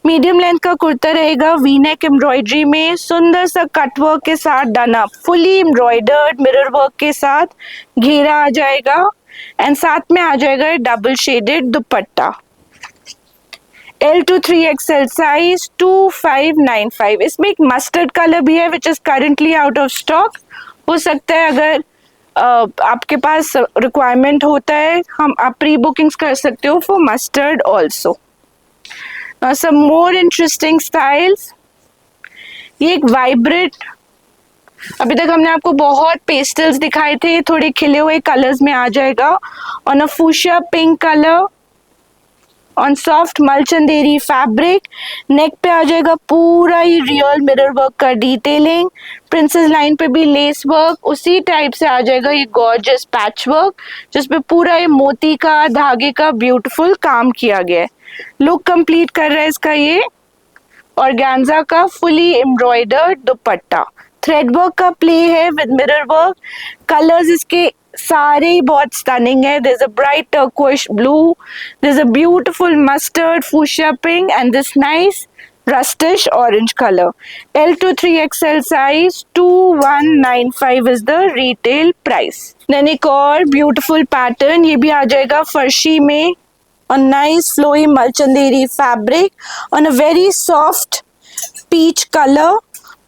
[SPEAKER 1] Medium length का कुर्ता रहेगा, वी नेक एम्ब्रॉयडरी में, सुंदर सा कटवर्क के साथ done up, fully embroidered mirror work के साथ घेरा आ जाएगा एंड साथ में आ जाएगा double shaded dupatta. L to 3XL size. 2595. इसमें एक मस्टर्ड कलर भी है which is currently out of stock. हो सकता है अगर आपके पास रिक्वायरमेंट होता है आप प्री बुकिंग्स कर सकते हो for mustard also. Some more interesting styles. ये एक वाइब्रेंट, अभी तक हमने आपको बहुत पेस्टल्स दिखाए थे, थोड़े खिले हुए कलर्स में आ जाएगा on a fuchsia pink colour on soft मलचंदेरी फैब्रिक। नेक पे आ जाएगा पूरा ही रियल मिरर वर्क का डिटेलिंग, प्रिंसेस लाइन पे भी लेस वर्क, उसी टाइप से आ जाएगा ये गॉर्जियस पैच वर्क जिसपे पूरा ये मोती का धागे का ब्यूटीफुल काम किया गया है। लुक कंप्लीट कर रहा है इसका ये ऑर्गेन्जा का fully embroidered dupatta. Thread work का प्ले है विद मिरर वर्क। कलर्स इसके सारे ही बहुत स्टनिंग है। There is a bright turquoise blue, there is a beautiful mustard fuchsia pink and this nice rustish orange color. L to 3XL size 2195 is the retail price. Then एक और beautiful pattern, ये भी आ जाएगा फर्शी में on nice flowy malchanderi fabric on a very soft peach color.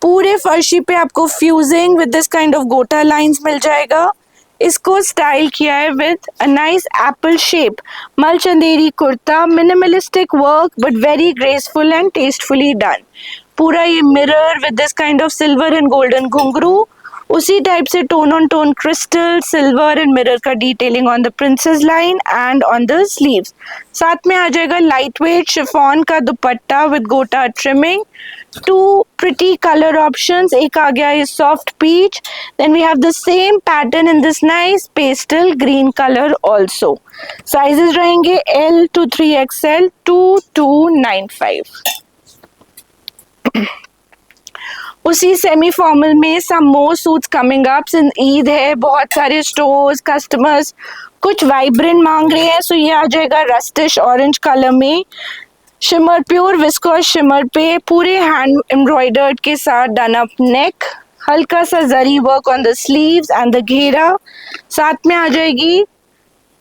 [SPEAKER 1] पूरे फर्शी पे आपको fusing with this kind of गोटा लाइंस मिल जाएगा। इसको स्टाइल किया है with a nice apple shape मलचंदेरी kurta, minimalistic work but very graceful and tastefully done. पूरा ये mirror with this kind of silver and golden घुंघरू, उसी टाइप से tone on tone crystal silver and mirror का detailing on the princess line and on the sleeves. साथ में आ जाएगा लाइट वेट शिफॉन का दुपट्टा विद गोटा trimming. Two pretty colour options, एक आ गया है soft peach, then we have the same pattern in this nice pastel green colour also. Sizes रहेंगे L to 3XL 2295। उसी सेमी फॉर्मल में some more suits coming up, since Eid है, बहुत सारे स्टोर्स कस्टमर्स कुछ वाइब्रेंट मांग रहे हैं, सो ये आ जाएगा रस्टिश ऑरेंज कलर में शिमर, प्योर विस्कोस शिमर पे पूरे हैंड एम्ब्रॉयडर्ड के साथ डन अप नेक, हल्का सा zari work on the sleeves and the घेरा। साथ में आ जाएगी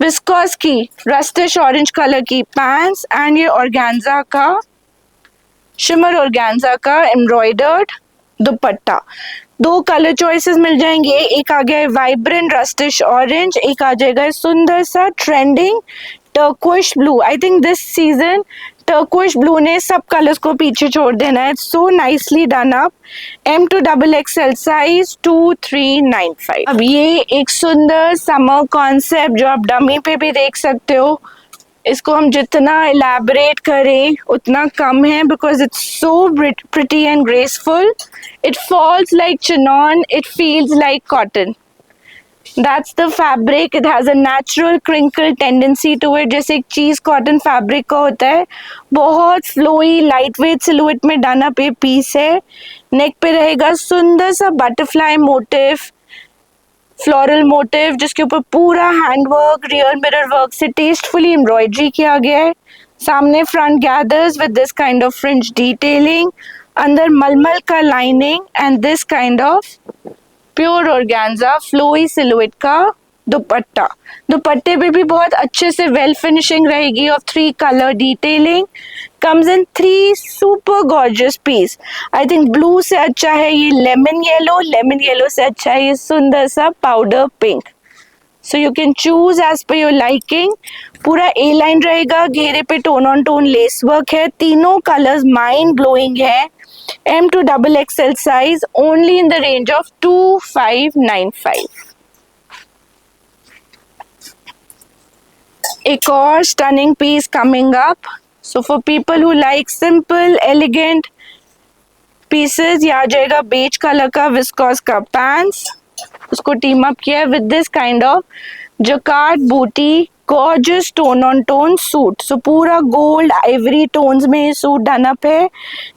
[SPEAKER 1] विस्कोस की रस्टिश ऑरेंज कलर की पैंट्स एंड ये ऑर्गेन्जा का शिमर ऑर्गेन्जा का एम्ब्रॉयडर्ड दुपट्टा। दो कलर चॉइसेस मिल जाएंगे, एक आ गया है वाइब्रेंट रस्टिश ऑरेंज, एक आ जाएगा सुंदर सा trending turquoise blue. I think this season turquoise blue ने सब कलर्स को पीछे छोड़ देना है। So nicely done up. M to XXL size 2395। अब ये एक सुंदर समर कॉन्सेप्ट जो आप डमी पे भी देख सकते हो, इसको हम जितना इलेबोरेट करें उतना कम है because it's so pretty and graceful. It falls like chinon, it feels like cotton. That's the fabric. It has a natural crinkle tendency to it, जैसे एक चीज कॉटन फैब्रिक का होता है। बहुत फ्लोई लाइट वेट सिलुएट में done up ये piece है। नेक पे रहेगा सुंदर सा बटरफ्लाई मोटिव, फ्लोरल मोटिव जिसके ऊपर पूरा हैंडवर्क रियल मिरर वर्क से टेस्टफुली एम्ब्रॉयडरी किया गया है। सामने front gathers with this kind of fringe detailing, अंदर मलमल का lining and this kind of pure organza flowy silhouette का दुपट्टा। दुपट्टे पे भी बहुत अच्छे से वेल फिनिशिंग रहेगी of 3 colour detailing. Comes in 3 super gorgeous piece. I think blue से अच्छा है ये लेमन येलो से अच्छा है ये सुंदर सा powder pink. So you can choose as per your liking. पूरा ए लाइन रहेगा, घेरे पे tone on tone lace work है, तीनों कलर्स माइंड ब्लोइंग है। M to XXL size only in the range of 2595। एक और stunning piece coming up. So for people who like simple, elegant pieces, ये आ जाएगा बेज कलर का viscose का पैंट्स, उसको टीम अप किया है with this kind of jacquard buti gorgeous tone on tone suit. So पूरा गोल्ड आइवरी टोन्स में ये सूट डन अप है।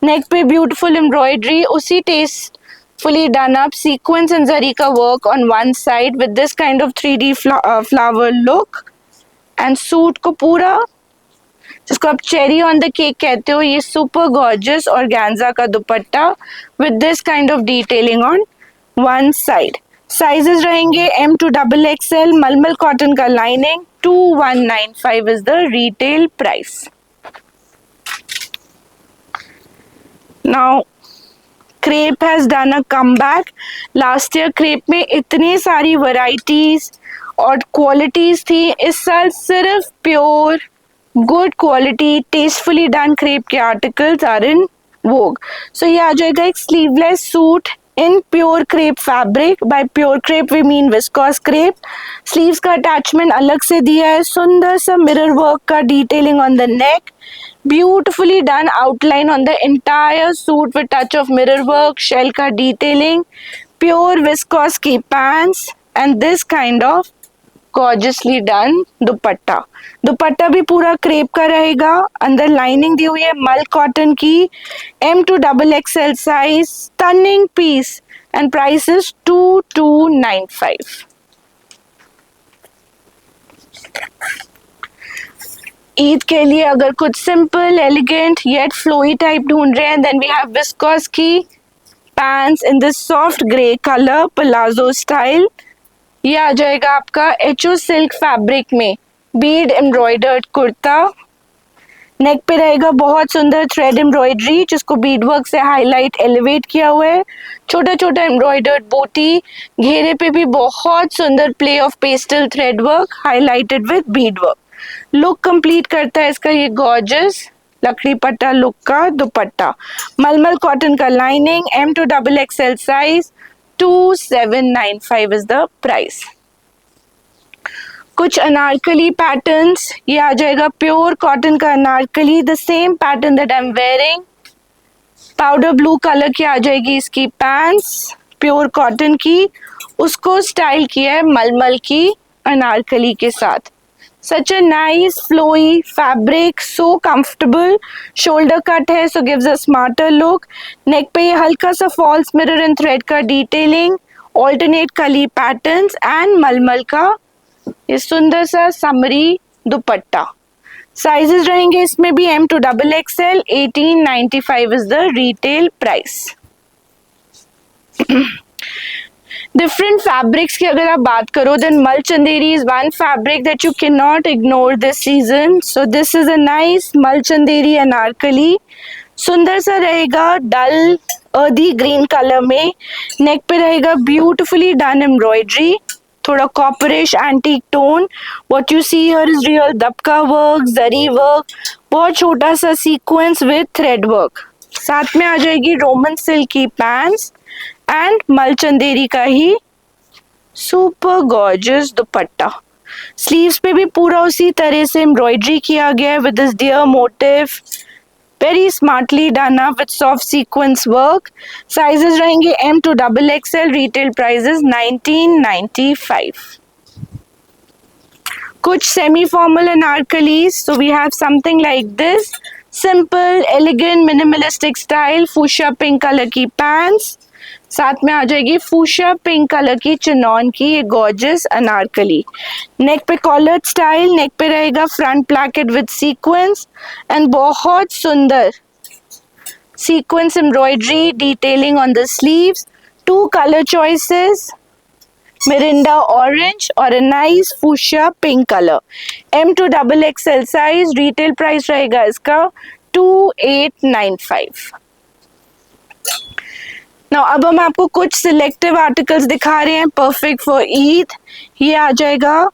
[SPEAKER 1] नेक पे ब्यूटीफुल एम्ब्रॉयडरी, उसी tastefully done up sequence and zari का work on one side with this kind of 3D flower look and suit को पूरा, जिसको आप चेरी ऑन द केक कहते हो, ये सुपर गॉर्जियस ऑर्गेन्जा का dupatta with this kind of detailing on one side. Sizes रहेंगे M to XXL, मलमल कॉटन का lining. 2195 is the retail price. Now crepe has done a comeback. Last year crepe में इतनी सारी varieties और qualities थी, इस साल सिर्फ pure good quality tastefully done crepe के articles are in वोग। सो ये आ जाएगा एक sleeveless suit in pure crepe fabric. By pure crepe we mean viscose crepe. Sleeves का अटैचमेंट अलग से दिया है, सुंदर सा मिरर वर्क का detailing on the neck, beautifully done outline on the entire suit with touch of mirror work, shell ka detailing, pure viscose ki pants and this kind of gorgeously done दुपट्टा। दुपट्टा भी पूरा crepe का रहेगा, अंदर lining दी हुई है मल cotton की, M to XXL size, stunning piece and price is 2295। Eid के लिए अगर कुछ simple elegant yet flowy type ढूंढ रहे हैं, देन वी हैव विस्कोस की pants in this soft grey colour palazzo style. ये आ जाएगा आपका एचओ सिल्क फैब्रिक में बीड एम्ब्रॉयडर्ड कुर्ता। नेक पे रहेगा बहुत सुंदर थ्रेड एम्ब्रॉयडरी जिसको बीड वर्क से हाईलाइट एलिवेट किया हुआ है, छोटा छोटा एम्ब्रॉयडर्ड बूटी, घेरे पे भी बहुत सुंदर play of pastel thread work highlighted with Beed work. Look complete करता है इसका ये गॉर्जियस लकड़ी पट्टा लुक का दुपट्टा, मलमल कॉटन का lining, M to XXL size, 2795 is the price. कुछ अनारकली पैटर्न्स, ये आ जाएगा प्योर कॉटन का Anarkali, the same pattern that I am wearing, powder blue colour की आ जाएगी इसकी पैंट्स प्योर कॉटन की, उसको स्टाइल किया है मलमल की अनारकली के साथ। Such a nice flowy fabric, so comfortable, shoulder cut है so gives a smarter look। neck पे ये हल्का सा false mirror and thread का detailing, alternate कली patterns and मलमल का ये सुंदर सा समरी दुपट्टा। साइजेस रहेंगे इसमें भी M to XXL, 1895 is the retail price। Different fabrics की अगर आप बात करो, देन मल Chanderi is one fabric that you can not ignore this season. So this is a nice मल चंदेरी अनारकली, सुंदर सा रहेगा डल अर्दी ग्रीन कलर में, नेक पे रहेगा ब्यूटिफुली डन एम्ब्रॉयडरी, थोड़ा copperish antique tone. What you see here is real dabka work, zari work, बहुत छोटा सा सीक्वेंस विद थ्रेड वर्क। साथ में आ जाएगी रोमन सिल्क की पैंट्स एंड मलचंदेरी का ही सुपर गॉर्जियस दुपट्टा। स्लीव्स पे भी पूरा उसी तरह से एम्ब्रॉयडरी किया गया है with this dear motif, very smartly done up with soft sequence work. Sizes रहेंगे M to XXL, retail price is 1995। कुछ semi formal anarkalis, so we have something like this, simple elegant minimalistic style, fuchsia pink colour की pants, साथ में आ जाएगी fuchsia pink colour की chinon की ये गॉर्जियस अनारकली। नेक पे कॉलर स्टाइल, नेक पे रहेगा front placket with sequence and बहुत सुंदर sequence embroidery detailing on the sleeves. Two colour choices, Mirinda orange और a nice fuchsia pink colour. M to XXL size, retail price रहेगा इसका 2895। Now अब हम आपको कुछ सिलेक्टिव आर्टिकल्स दिखा रहे हैं परफेक्ट फॉर ईद। ये आ जाएगा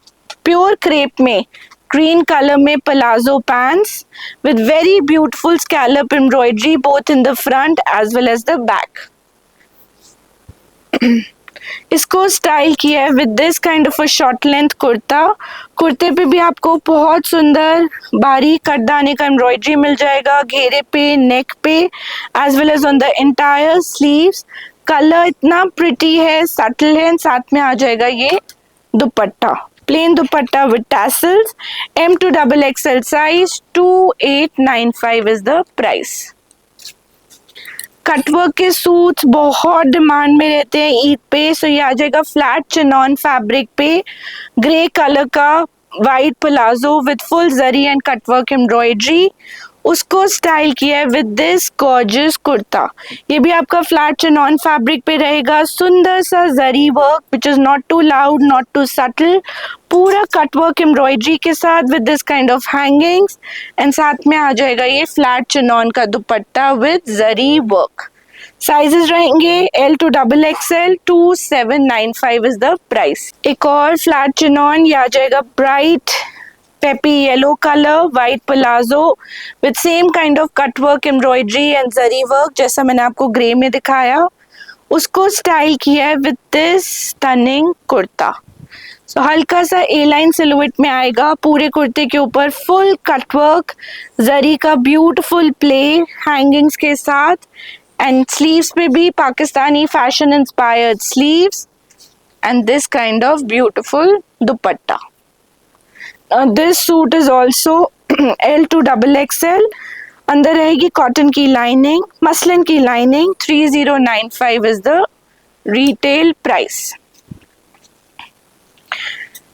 [SPEAKER 1] प्योर क्रेप में ग्रीन कलर में palazzo pants with very beautiful scallop embroidery both in the front as well as the back. इसको स्टाइल किया है with this kind of a short length kurta. कुर्ते पे भी आपको बहुत सुंदर बारीक कटदाने का एम्ब्रॉयडरी मिल जाएगा, घेरे पे, नेक पे as well as on the entire sleeves. Colour इतना प्रिटी है, सटल है, साथ में आ जाएगा ये dupatta, plain dupatta with tassels. M to XXL size, 2895 is the price. Cutwork के सूट्स बहुत डिमांड में रहते हैं ईद पे, सो ये आ जाएगा फ्लैट चिनॉन फैब्रिक पे, ग्रे कलर का white palazzo with full zari and cutwork embroidery, उसको स्टाइल किया है विद दिस गॉर्जियस कुर्ता। ये भी आपका फ्लैट चिनॉन फैब्रिक पे रहेगा, सुंदर सा zari work which is not too loud not too subtle, पूरा कटवर्क एम्ब्रॉयडरी के साथ with this kind of hangings and साथ में आ जाएगा ये फ्लैट चिनॉन का dupatta with zari work. Sizes रहेंगे L to XXL, 2795 is the price. एक और फ्लैट चिनॉन, ये आ जाएगा bright peppy yellow color, white palazzo with same kind of cut work, embroidery and zari work जैसा मैंने आपको ग्रे में दिखाया, उसको स्टाइल किया है विद दिस स्टनिंग कुर्ता। सो हल्का सा ए लाइन सिलुएट में आएगा, पूरे कुर्ते के ऊपर फुल कट वर्क, जरी का ब्यूटीफुल प्ले हैंगिंग्स के साथ, एंड स्लीव्स पे भी Pakistani fashion inspired sleeves and this kind of beautiful dupatta. This suit is also L to XXL. अंदर रहेगी कॉटन की लाइनिंग, मसलिन की lining. 3095 is the retail price.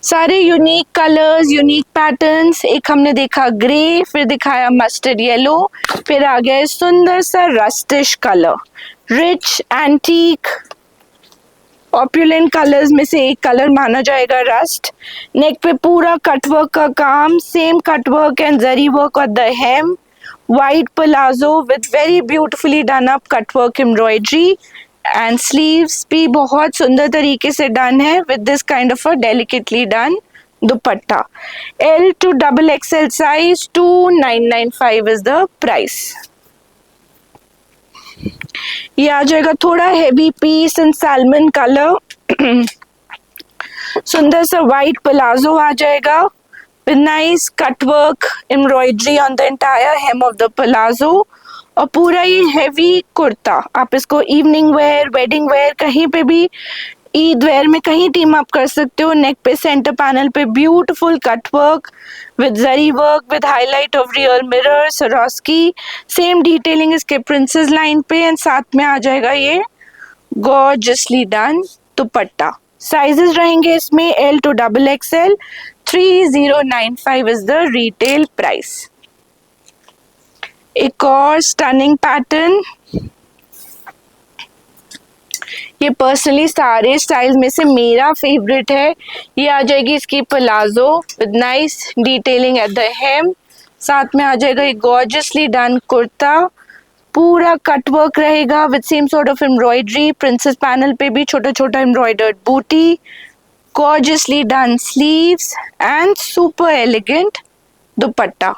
[SPEAKER 1] सारे यूनिक कलर्स, यूनिक पैटर्न्स। एक हमने देखा ग्रे, फिर दिखाया मस्टर्ड येलो, फिर आ गया सुंदर सा रस्टिश कलर, रिच एंटीक ऑप्युलेंट कलर्स में से एक कलर माना जाएगा रस्ट। नेक पे पूरा कटवर्क का काम, same cutwork and zari work on the hem, white palazzo with very beautifully done up cutwork embroidery, and sleeves भी बहुत सुंदर तरीके से डन है with this kind of a delicately done dupatta. L to XXL size 2995 is the price. ये आ जाएगा थोड़ा heavy piece in salmon colour, सुंदर सा व्हाइट प्लाजो आ जाएगा with nice cutwork embroidery on the entire hem of the palazzo, और पूरा ये हेवी कुर्ता। आप इसको इवनिंग वेयर, वेडिंग वेयर, कहीं पे भी, ईद वेयर में कहीं टीम अप कर सकते हो। नेक पे सेंटर पैनल पे beautiful cutwork with zari work with highlight of real mirror, Swarovski, same detailing इसके प्रिंसेस लाइन पे, एंड साथ में आ जाएगा ये गॉर्जियसली डन दुपट्टा। साइजेस रहेंगे इसमें L to XXL। 3095 is the retail price. एक और स्टनिंग पैटर्न, ये पर्सनली सारे स्टाइल्स में से मेरा फेवरेट है। ये आ जाएगी इसकी palazzo with nice detailing at the hem, साथ में आ जाएगा एक गॉर्जियसली डन कुर्ता, पूरा कटवर्क रहेगा with same sort of embroidery, princess panel पे भी छोटा छोटा embroidered buti, gorgeously done sleeves and super elegant dupatta.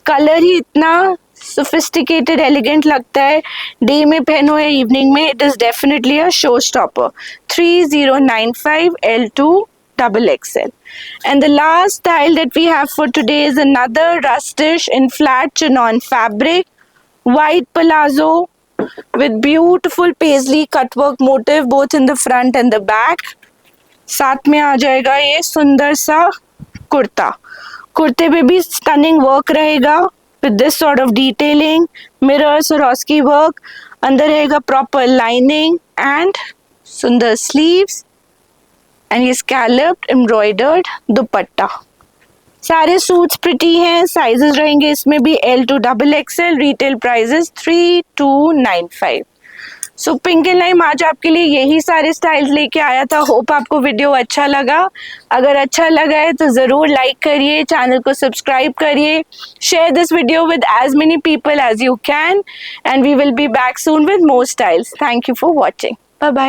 [SPEAKER 1] Colour ही इतना सोफिस्टिकेटेड एलिगेंट लगता है, डे में पहनो या इवनिंग में, it is definitely a show stopper. 3095 L to XXL. And the last style that we have for today is another rustish in flat chinon fabric, white palazzo with beautiful paisley cutwork motif both in the front and the back. साथ में आ जाएगा ये सुंदर सा कुर्ता। कुर्ते पे भी स्टनिंग वर्क रहेगा with this sort of detailing, mirror, Swarovski work, अंदर रहेगा proper lining and सुंदर sleeves and ये scalloped embroidered दुपट्टा। सारे सूट्स प्रिटी हैं, साइजेस रहेंगे इसमें भी L to XXL, retail prices 3295। So pink and lime आज आपके लिए यही सारे स्टाइल्स लेके आया था। होप आपको वीडियो अच्छा लगा। अगर अच्छा लगा है तो ज़रूर लाइक करिए, चैनल को सब्सक्राइब करिए, share this video with as many people as you can, and we will be back soon with more styles. Thank you for watching. Bye bye.